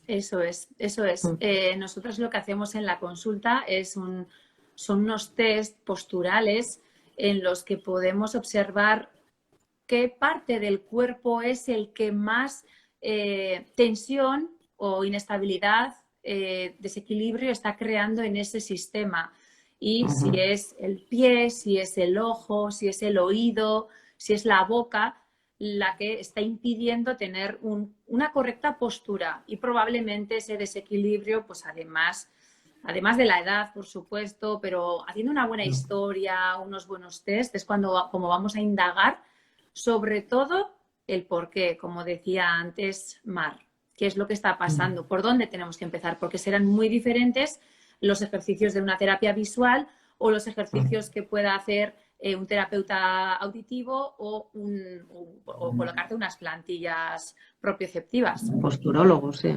Eso es, eso es. Nosotros lo que hacemos en la consulta son unos test posturales en los que podemos observar qué parte del cuerpo es el que más tensión o inestabilidad, desequilibrio está creando en ese sistema. Y si es el pie, si es el ojo, si es el oído, si es la boca, la que está impidiendo tener una correcta postura. Y probablemente ese desequilibrio, pues además de la edad, por supuesto, pero haciendo una buena historia, unos buenos test, es como vamos a indagar sobre todo el por qué, como decía antes Mar, qué es lo que está pasando, por dónde tenemos que empezar, porque serán muy diferentes los ejercicios de una terapia visual o los ejercicios que pueda hacer un terapeuta auditivo o colocarte unas plantillas propioceptivas. Posturólogo, sí.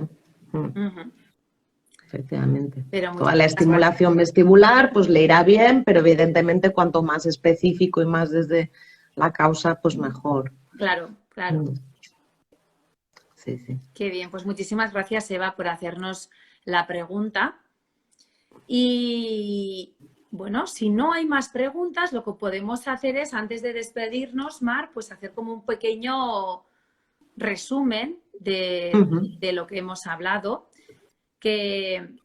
Efectivamente. Pero Toda la muchísimas gracias. estimulación vestibular pues le irá bien, pero evidentemente cuanto más específico y más desde la causa, pues mejor. Claro, claro. Sí, sí. Qué bien, pues muchísimas gracias, Eva, por hacernos la pregunta. Y bueno, si no hay más preguntas, lo que podemos hacer es, antes de despedirnos, Mar, pues hacer como un pequeño resumen de lo que hemos hablado, que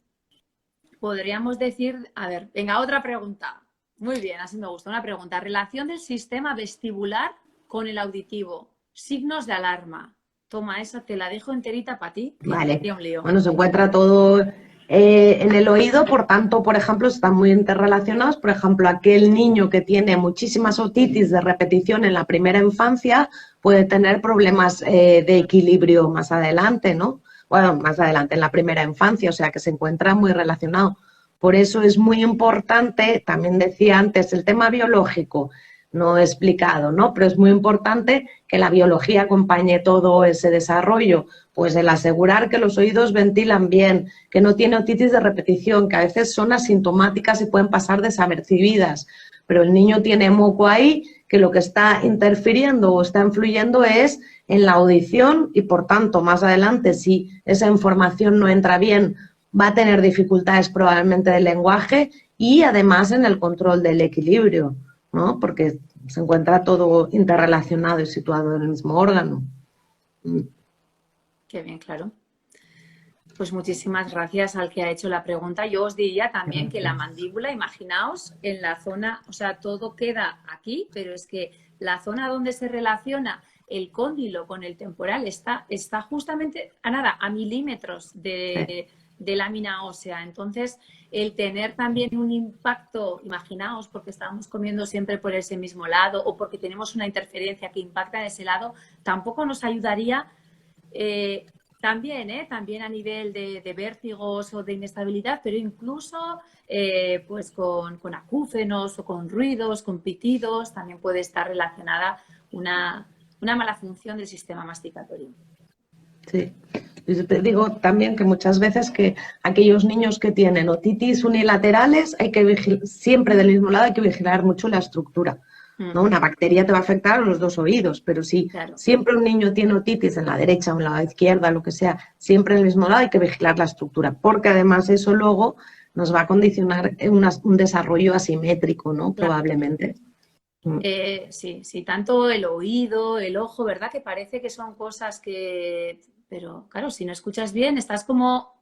podríamos decir, a ver, venga, otra pregunta. Muy bien, así me gusta. Una pregunta. Relación del sistema vestibular con el auditivo. Signos de alarma. Toma, esa te la dejo enterita para ti. Vale. Un lío. Bueno, se encuentra todo en el oído, por tanto, por ejemplo, están muy interrelacionados. Por ejemplo, aquel niño que tiene muchísimas otitis de repetición en la primera infancia puede tener problemas de equilibrio más adelante, ¿no? Bueno, más adelante en la primera infancia, o sea que se encuentra muy relacionado. Por eso es muy importante, también decía antes, el tema biológico, no he explicado, ¿no? Pero es muy importante que la biología acompañe todo ese desarrollo, pues el asegurar que los oídos ventilan bien, que no tiene otitis de repetición, que a veces son asintomáticas y pueden pasar desapercibidas, pero el niño tiene moco ahí que lo que está interfiriendo o está influyendo es en la audición y, por tanto, más adelante, si esa información no entra bien, va a tener dificultades probablemente del lenguaje y, además, en el control del equilibrio, ¿no? Porque se encuentra todo interrelacionado y situado en el mismo órgano. Qué bien, claro. Pues muchísimas gracias al que ha hecho la pregunta. Yo os diría también que la mandíbula, imaginaos, en la zona, o sea, todo queda aquí, pero es que la zona donde se relaciona el cóndilo con el temporal está justamente a nada, a milímetros de lámina ósea. Entonces, el tener también un impacto, imaginaos, porque estamos comiendo siempre por ese mismo lado o porque tenemos una interferencia que impacta en ese lado, tampoco nos ayudaría. También a nivel de vértigos o de inestabilidad, pero incluso pues con acúfenos o con ruidos, con pitidos, también puede estar relacionada una mala función del sistema masticatorio. Sí. Yo te digo también que muchas veces que aquellos niños que tienen otitis unilaterales hay que vigilar, siempre del mismo lado hay que vigilar mucho la estructura, ¿no? Una bacteria te va a afectar a los dos oídos, pero si siempre un niño tiene otitis en la derecha o en la izquierda, lo que sea, siempre en el mismo lado hay que vigilar la estructura, porque además eso luego nos va a condicionar un desarrollo asimétrico, ¿no? Probablemente. Sí, tanto el oído, el ojo, ¿verdad? Que parece que son cosas que... Pero claro, si no escuchas bien, estás como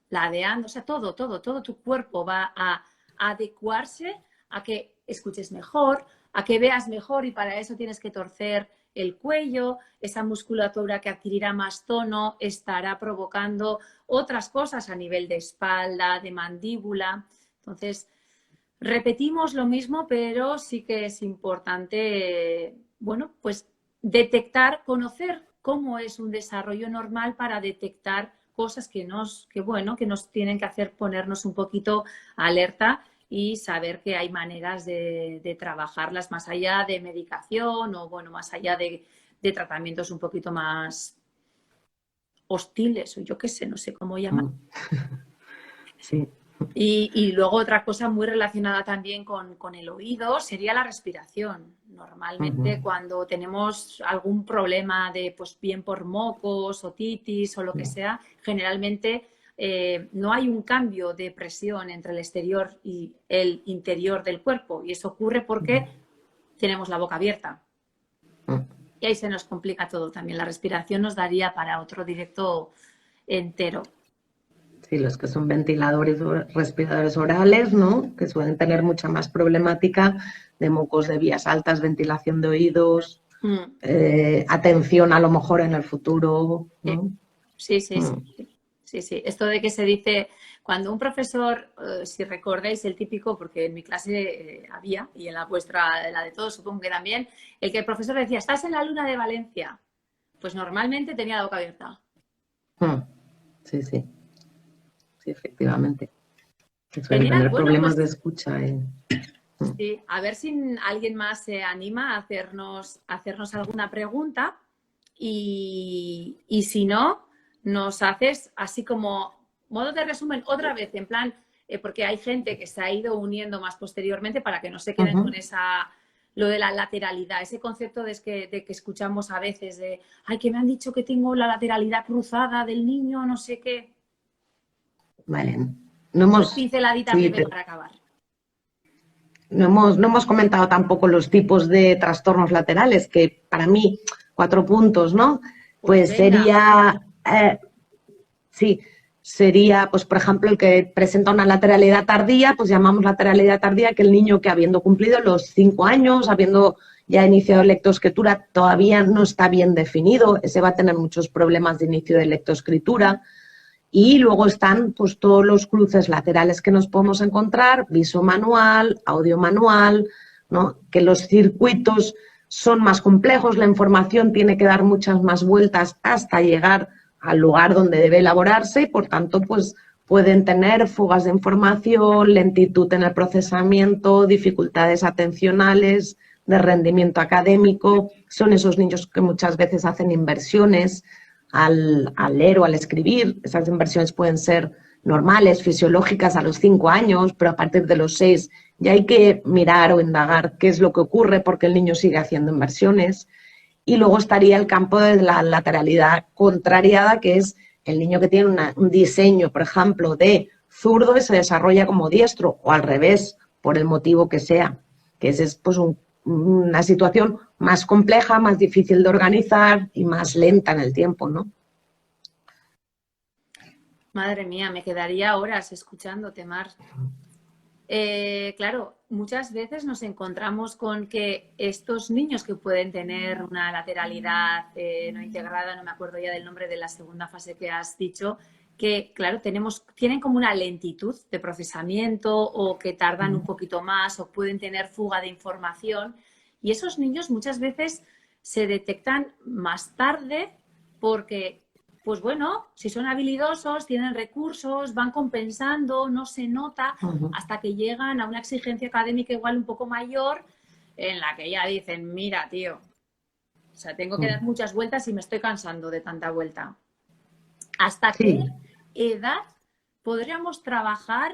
ladeando, o sea, todo tu cuerpo va a adecuarse a que escuches mejor, a que veas mejor y para eso tienes que torcer el cuello, esa musculatura que adquirirá más tono estará provocando otras cosas a nivel de espalda, de mandíbula. Entonces, repetimos lo mismo, pero sí que es importante, bueno, pues detectar, conocer cómo es un desarrollo normal para detectar cosas que nos tienen que hacer ponernos un poquito alerta y saber que hay maneras de trabajarlas más allá de medicación o, bueno, más allá de tratamientos un poquito más hostiles o yo qué sé, no sé cómo llamar. Sí. Y luego otra cosa muy relacionada también con el oído sería la respiración. Normalmente cuando tenemos algún problema de, pues bien por mocos, otitis o lo que sea, generalmente no hay un cambio de presión entre el exterior y el interior del cuerpo. Y eso ocurre porque tenemos la boca abierta. Y ahí se nos complica todo también. La respiración nos daría para otro directo entero. Sí, los que son ventiladores o respiradores orales, ¿no? Que suelen tener mucha más problemática de mocos de vías altas, ventilación de oídos, atención a lo mejor en el futuro, ¿no? Sí. Esto de que se dice, cuando un profesor, si recordáis el típico, porque en mi clase había, y en la vuestra, la de todos supongo que también, el que el profesor decía, ¿estás en la luna de Valencia? Pues normalmente tenía la boca abierta. Sí. Sí, efectivamente. Que suelen Genial, tener bueno, problemas pues de escucha. sí, a ver si alguien más se anima a hacernos alguna pregunta y si no, nos haces así como modo de resumen otra vez, en plan, porque hay gente que se ha ido uniendo más posteriormente para que no se queden con lo de la lateralidad, ese concepto de que escuchamos a veces de, ay, que me han dicho que tengo la lateralidad cruzada del niño, no sé qué. Vale. No hemos... Pinceladita Sí, breve para acabar. no hemos comentado tampoco los tipos de trastornos laterales, que para mí, 4 puntos, ¿no? Pues sería, sí, sería, pues por ejemplo, el que presenta una lateralidad tardía, pues llamamos lateralidad tardía que el niño que habiendo cumplido los 5 años, habiendo ya iniciado lectoescritura, todavía no está bien definido, ese va a tener muchos problemas de inicio de lectoescritura. Y luego están pues todos los cruces laterales que nos podemos encontrar, viso manual, audio manual, ¿no? Que los circuitos son más complejos, la información tiene que dar muchas más vueltas hasta llegar al lugar donde debe elaborarse y por tanto pues pueden tener fugas de información, lentitud en el procesamiento, dificultades atencionales, de rendimiento académico. Son esos niños que muchas veces hacen inversiones al leer o al escribir. Esas inversiones pueden ser normales, fisiológicas a los 5 años, pero a partir de los 6 ya hay que mirar o indagar qué es lo que ocurre porque el niño sigue haciendo inversiones. Y luego estaría el campo de la lateralidad contrariada, que es el niño que tiene un diseño, por ejemplo, de zurdo y se desarrolla como diestro, o al revés, por el motivo que sea, que es pues una situación más compleja, más difícil de organizar y más lenta en el tiempo, ¿no? Madre mía, me quedaría horas escuchándote, Mar. Claro, muchas veces nos encontramos con que estos niños que pueden tener una lateralidad no integrada, no me acuerdo ya del nombre de la segunda fase que has dicho, que claro, tienen como una lentitud de procesamiento o que tardan un poquito más o pueden tener fuga de información y esos niños muchas veces se detectan más tarde porque pues bueno, si son habilidosos, tienen recursos, van compensando, no se nota, hasta que llegan a una exigencia académica igual un poco mayor, en la que ya dicen, mira, tío, o sea, tengo que dar muchas vueltas y me estoy cansando de tanta vuelta. ¿Hasta qué edad podríamos trabajar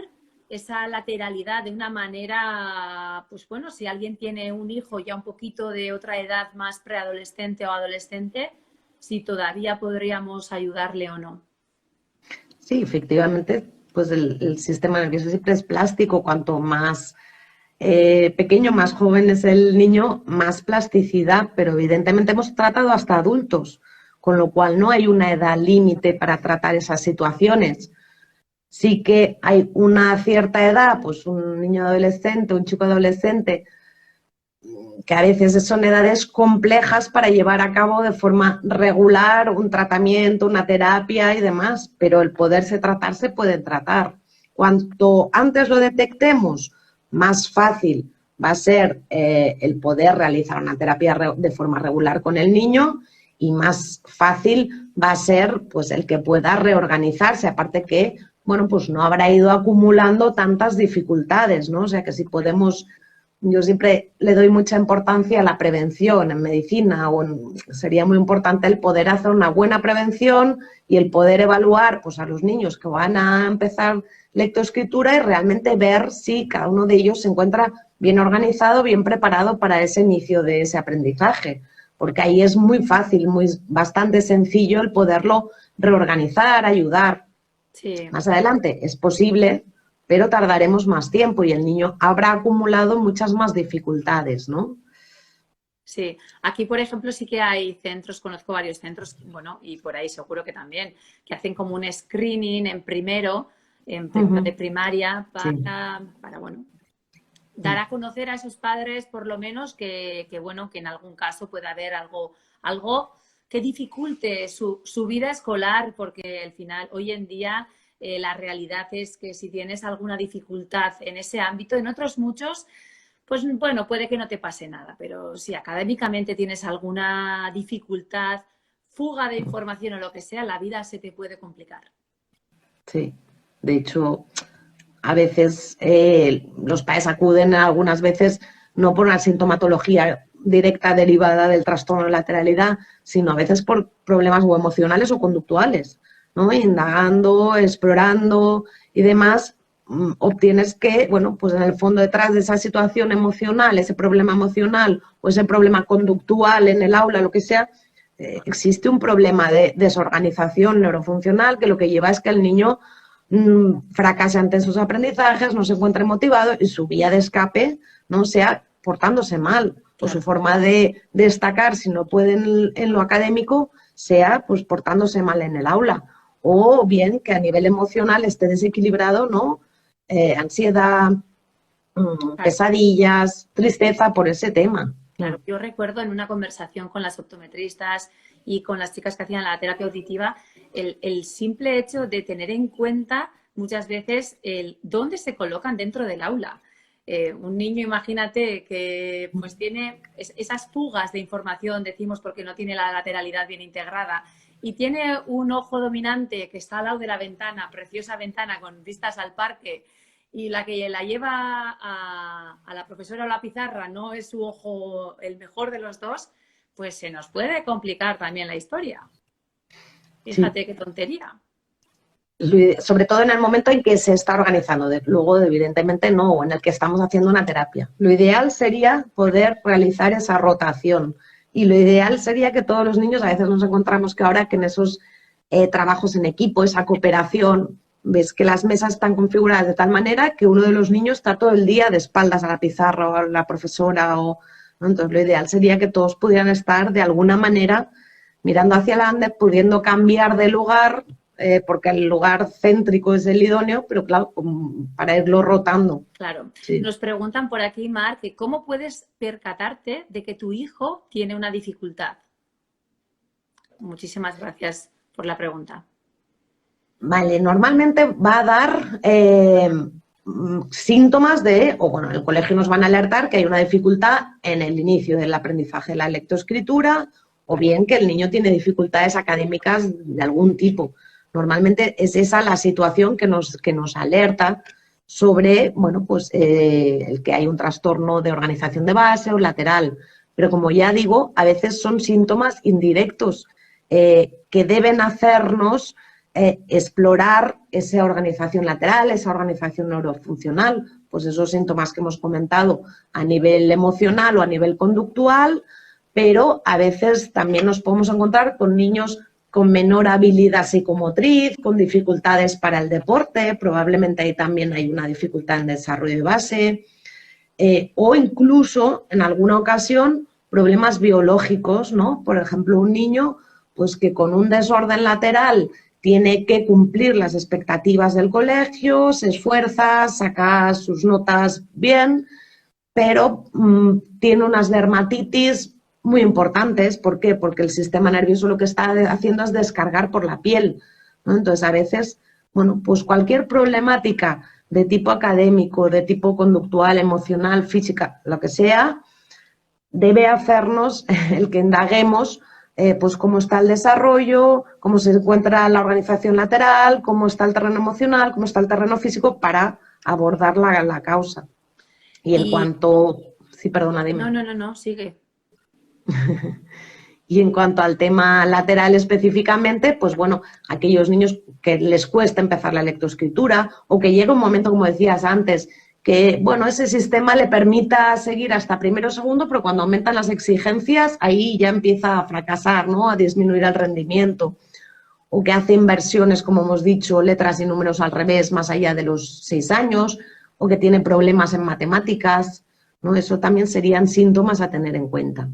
esa lateralidad de una manera, pues bueno, si alguien tiene un hijo ya un poquito de otra edad más preadolescente o adolescente, si todavía podríamos ayudarle o no? Sí, efectivamente, pues el sistema nervioso siempre es plástico. Cuanto más pequeño, más joven es el niño, más plasticidad, pero evidentemente hemos tratado hasta adultos, con lo cual no hay una edad límite para tratar esas situaciones. Sí que hay una cierta edad, pues un niño adolescente, un chico adolescente, que a veces son edades complejas para llevar a cabo de forma regular un tratamiento, una terapia y demás, pero el poderse tratar se puede tratar. Cuanto antes lo detectemos, más fácil va a ser el poder realizar una terapia de forma regular con el niño y más fácil va a ser pues el que pueda reorganizarse, aparte que, bueno, pues no habrá ido acumulando tantas dificultades, ¿no? O sea que si podemos... Yo siempre le doy mucha importancia a la prevención en medicina, sería muy importante el poder hacer una buena prevención y el poder evaluar pues, a los niños que van a empezar lectoescritura y realmente ver si cada uno de ellos se encuentra bien organizado, bien preparado para ese inicio de ese aprendizaje, porque ahí es muy fácil, bastante sencillo el poderlo reorganizar, ayudar. Sí. Más adelante es posible, pero tardaremos más tiempo y el niño habrá acumulado muchas más dificultades, ¿no? Sí, aquí por ejemplo sí que hay centros, conozco varios centros, bueno, y por ahí seguro que también, que hacen como un screening en primero de primaria para bueno, dar a conocer a esos padres por lo menos que bueno, que en algún caso pueda haber algo que dificulte su vida escolar, porque al final hoy en día... la realidad es que si tienes alguna dificultad en ese ámbito, en otros muchos, pues bueno, puede que no te pase nada, pero si académicamente tienes alguna dificultad, fuga de información o lo que sea, la vida se te puede complicar. Sí, de hecho, a veces los padres acuden algunas veces no por una sintomatología directa derivada del trastorno de lateralidad, sino a veces por problemas o emocionales o conductuales, ¿no? Indagando, explorando y demás, obtienes que, bueno, pues en el fondo detrás de esa situación emocional, ese problema emocional o ese problema conductual en el aula, lo que sea, existe un problema de desorganización neurofuncional que lo que lleva es que el niño fracase ante sus aprendizajes, no se encuentre motivado y su vía de escape ¿no? Sea portándose mal, o su forma de destacar, si no puede en lo académico, sea pues portándose mal en el aula, o bien que a nivel emocional esté desequilibrado, ¿no? Ansiedad, pesadillas, tristeza por ese tema. Claro, yo recuerdo en una conversación con las optometristas y con las chicas que hacían la terapia auditiva, el simple hecho de tener en cuenta muchas veces el dónde se colocan dentro del aula. Un niño, imagínate, que pues tiene esas fugas de información, decimos, porque no tiene la lateralidad bien integrada, y tiene un ojo dominante que está al lado de la ventana, preciosa ventana con vistas al parque, y la que la lleva a la profesora o la pizarra no es su ojo el mejor de los dos, pues se nos puede complicar también la historia. Fíjate qué tontería. Sobre todo en el momento en que se está organizando, luego evidentemente no, en el que estamos haciendo una terapia. Lo ideal sería poder realizar esa rotación y lo ideal sería que todos los niños, a veces nos encontramos que ahora que en esos trabajos en equipo, esa cooperación, ves que las mesas están configuradas de tal manera que uno de los niños está todo el día de espaldas a la pizarra o a la profesora, ¿no? Entonces lo ideal sería que todos pudieran estar de alguna manera mirando hacia adelante, pudiendo cambiar de lugar, porque el lugar céntrico es el idóneo, pero claro, para irlo rotando. Claro. Sí. Nos preguntan por aquí, Mar, que ¿cómo puedes percatarte de que tu hijo tiene una dificultad? Muchísimas gracias por la pregunta. Vale, normalmente va a dar síntomas o bueno, en el colegio nos van a alertar que hay una dificultad en el inicio del aprendizaje de la lectoescritura o bien que el niño tiene dificultades académicas de algún tipo. Normalmente es esa la situación que nos alerta sobre, bueno, pues el que hay un trastorno de organización de base o lateral. Pero como ya digo, a veces son síntomas indirectos que deben hacernos explorar esa organización lateral, esa organización neurofuncional, pues esos síntomas que hemos comentado a nivel emocional o a nivel conductual, pero a veces también nos podemos encontrar con niños con menor habilidad psicomotriz, con dificultades para el deporte, probablemente ahí también hay una dificultad en desarrollo de base, o incluso en alguna ocasión problemas biológicos, ¿no? Por ejemplo, un niño pues que con un desorden lateral tiene que cumplir las expectativas del colegio, se esfuerza, saca sus notas bien, pero tiene unas dermatitis muy importantes. ¿Por qué? Porque el sistema nervioso lo que está haciendo es descargar por la piel, ¿no? Entonces, a veces, bueno, pues cualquier problemática de tipo académico, de tipo conductual, emocional, física, lo que sea, debe hacernos el que indaguemos pues cómo está el desarrollo, cómo se encuentra la organización lateral, cómo está el terreno emocional, cómo está el terreno físico para abordar la causa. Y en cuanto... Sí, perdona, dime. No, sigue. Y en cuanto al tema lateral específicamente, pues bueno, aquellos niños que les cuesta empezar la lectoescritura o que llega un momento, como decías antes, que, bueno, ese sistema le permita seguir hasta primero o segundo, pero cuando aumentan las exigencias, ahí ya empieza a fracasar, ¿no? A disminuir el rendimiento. O que hace inversiones, como hemos dicho, letras y números al revés, más allá de los 6 años, o que tiene problemas en matemáticas, ¿no? Eso también serían síntomas a tener en cuenta.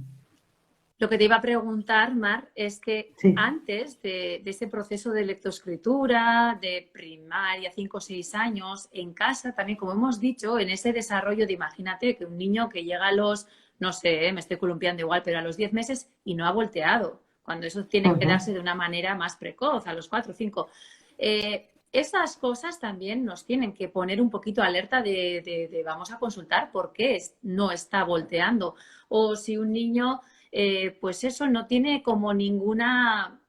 Lo que te iba a preguntar, Mar, es que antes de ese proceso de lectoescritura, de primaria, 5 o 6 años, en casa también, como hemos dicho, en ese desarrollo de, imagínate, que un niño que llega a los, no sé, me estoy columpiando igual, pero a los 10 meses y no ha volteado, cuando eso tiene que darse de una manera más precoz, a los 4 o 5. Esas cosas también nos tienen que poner un poquito alerta de vamos a consultar por qué no está volteando. O si un niño... pues eso, no tiene como ninguna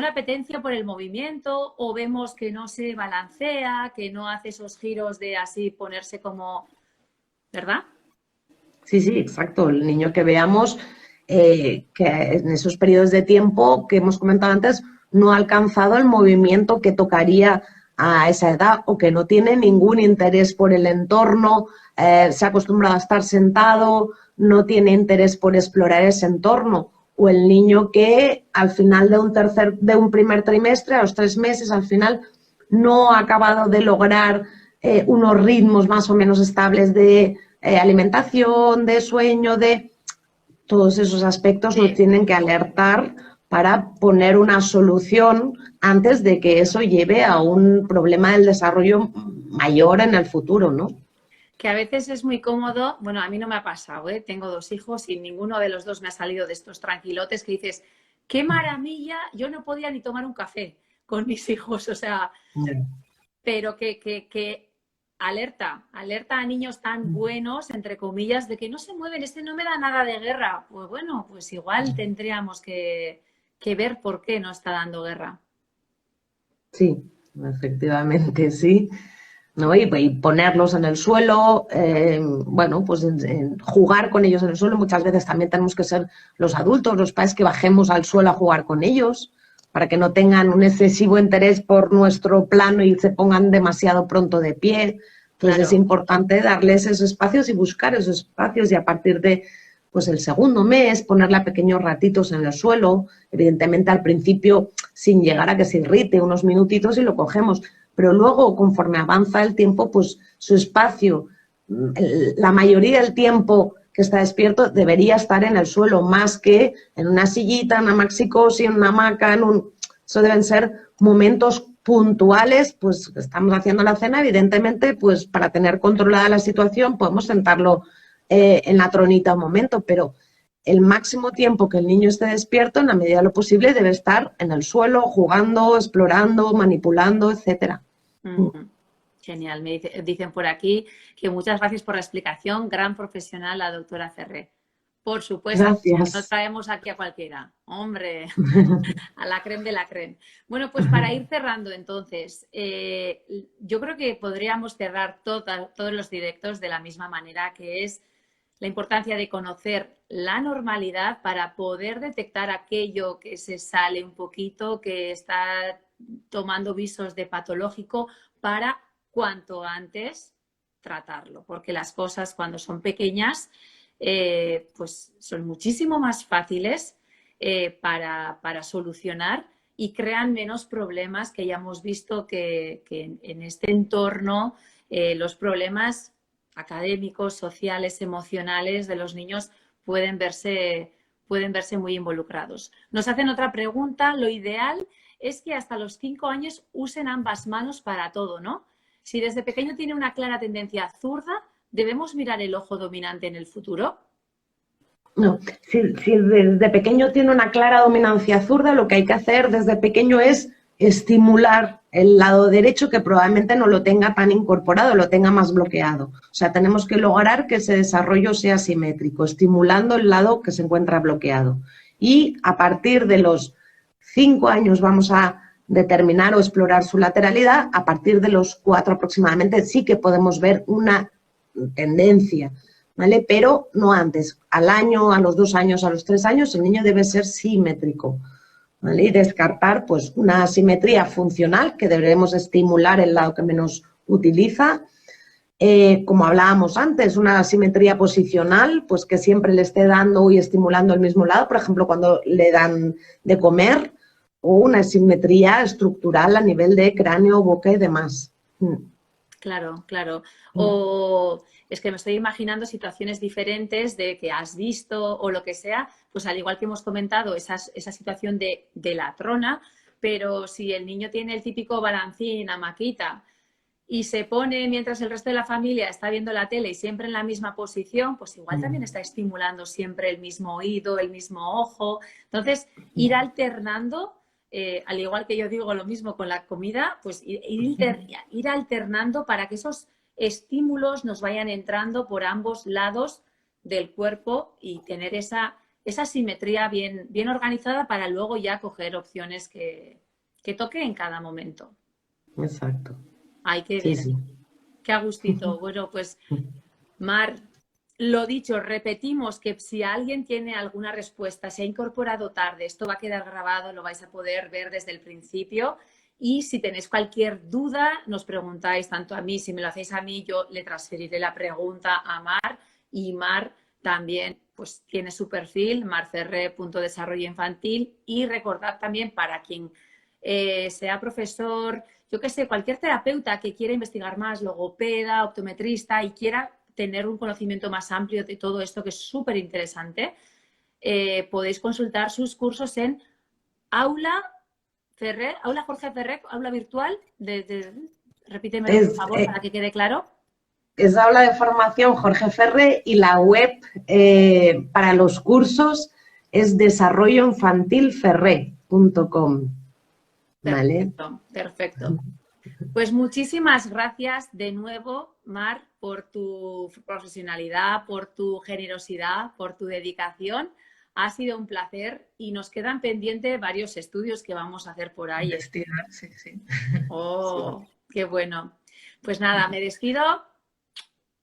apetencia por el movimiento, o vemos que no se balancea, que no hace esos giros de así ponerse como, ¿verdad? Sí, exacto. El niño que veamos que en esos periodos de tiempo que hemos comentado antes no ha alcanzado el movimiento que tocaría a esa edad o que no tiene ningún interés por el entorno, se ha acostumbrado a estar sentado, no tiene interés por explorar ese entorno, o el niño que al final de un primer trimestre, a los 3 meses, al final no ha acabado de lograr unos ritmos más o menos estables de alimentación, de sueño, de todos esos aspectos nos tienen que alertar para poner una solución antes de que eso lleve a un problema del desarrollo mayor en el futuro, ¿no? Que a veces es muy cómodo, bueno, a mí no me ha pasado, ¿eh? Tengo 2 hijos y ninguno de los 2 me ha salido de estos tranquilotes que dices, qué maravilla, yo no podía ni tomar un café con mis hijos, o sea, pero que alerta a niños tan buenos, entre comillas, de que no se mueven, este no me da nada de guerra. Pues bueno, pues igual tendríamos que ver por qué no está dando guerra. Sí, efectivamente, sí. ¿No? Y ponerlos en el suelo, bueno, pues jugar con ellos en el suelo. Muchas veces también tenemos que ser los adultos, los padres, que bajemos al suelo a jugar con ellos para que no tengan un excesivo interés por nuestro plano y se pongan demasiado pronto de pie. Entonces es importante darles esos espacios y buscar esos espacios, y a partir de pues el segundo mes ponerle a pequeños ratitos en el suelo, evidentemente al principio sin llegar a que se irrite, unos minutitos y lo cogemos. Pero luego, conforme avanza el tiempo, pues su espacio, la mayoría del tiempo que está despierto, debería estar en el suelo, más que en una sillita, en una maxicosi, en una hamaca, Eso deben ser momentos puntuales, pues estamos haciendo la cena, evidentemente, pues para tener controlada la situación podemos sentarlo en la tronita un momento, pero el máximo tiempo que el niño esté despierto, en la medida de lo posible, debe estar en el suelo, jugando, explorando, manipulando, etcétera. Genial. Dicen por aquí que muchas gracias por la explicación. Gran profesional la doctora Ferré. Por supuesto, Gracias. no traemos aquí a cualquiera. Hombre, a la creme de la creme. Bueno, pues para ir cerrando entonces, yo creo que podríamos cerrar todos los directos de la misma manera, que es la importancia de conocer la normalidad para poder detectar aquello que se sale un poquito, que está tomando visos de patológico, para cuanto antes tratarlo, porque las cosas cuando son pequeñas pues son muchísimo más fáciles para solucionar y crean menos problemas, que ya hemos visto que en este entorno los problemas académicos, sociales, emocionales de los niños pueden verse muy involucrados. Nos hacen otra pregunta. Lo ideal es que hasta los 5 años usen ambas manos para todo, ¿no? Si desde pequeño tiene una clara tendencia zurda, ¿debemos mirar el ojo dominante en el futuro? No, si desde pequeño tiene una clara dominancia zurda, lo que hay que hacer desde pequeño es estimular el lado derecho, que probablemente no lo tenga tan incorporado, lo tenga más bloqueado. O sea, tenemos que lograr que ese desarrollo sea simétrico, estimulando el lado que se encuentra bloqueado. Y a partir de los 5 años vamos a determinar o explorar su lateralidad. A partir de los 4 aproximadamente sí que podemos ver una tendencia, ¿vale? Pero no antes. Al año, a los 2 años, a los 3 años, el niño debe ser simétrico, ¿vale? Y descartar pues una asimetría funcional, que deberemos estimular el lado que menos utiliza. Como hablábamos antes, una asimetría posicional, pues que siempre le esté dando y estimulando el mismo lado, por ejemplo, cuando le dan de comer, o una asimetría estructural a nivel de cráneo, boca y demás. Claro, claro. O es que me estoy imaginando situaciones diferentes de que has visto o lo que sea, pues al igual que hemos comentado, esa situación de la trona, pero si el niño tiene el típico balancín, hamaquita, y se pone mientras el resto de la familia está viendo la tele y siempre en la misma posición, pues igual también está estimulando siempre el mismo oído, el mismo ojo. Entonces, ir alternando, al igual que yo digo lo mismo con la comida, pues ir alternando para que esos estímulos nos vayan entrando por ambos lados del cuerpo y tener esa simetría bien organizada para luego ya coger opciones que toque en cada momento. Exacto. Ay, qué Sí, bien. sí. Qué a gustito. Bueno, pues Mar, lo dicho, repetimos que si alguien tiene alguna respuesta, se ha incorporado tarde, esto va a quedar grabado, lo vais a poder ver desde el principio. Y si tenéis cualquier duda, nos preguntáis tanto a mí, si me lo hacéis a mí, yo le transferiré la pregunta a Mar, y Mar también pues tiene su perfil, marcerre.desarrolloinfantil, y recordad también, para quien sea profesor, yo qué sé, cualquier terapeuta que quiera investigar más, logopeda, optometrista, y quiera tener un conocimiento más amplio de todo esto, que es súper interesante, podéis consultar sus cursos en Aula Ferrer, Aula Jorge Ferrer, aula virtual. Repíteme, por favor, para que quede claro. Es Aula de Formación Jorge Ferrer y la web para los cursos es desarrolloinfantilferrer.com. ¿Vale? Perfecto, perfecto. Pues muchísimas gracias de nuevo, Mar, por tu profesionalidad, por tu generosidad, por tu dedicación. Ha sido un placer y nos quedan pendientes varios estudios que vamos a hacer por ahí. Investigar, sí, sí. Oh, sí. Qué bueno. Pues nada, me despido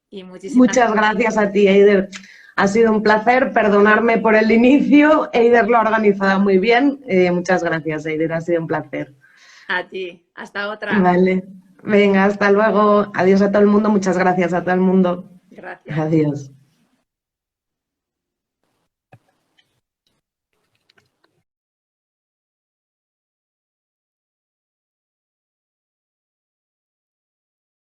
y muchas gracias a ti, Eider. Ha sido un placer, perdonarme por el inicio. Eider lo ha organizado muy bien. Muchas gracias, Eider, ha sido un placer. A ti, hasta otra. Vale, venga, hasta luego. Adiós a todo el mundo, muchas gracias a todo el mundo. Gracias. Adiós.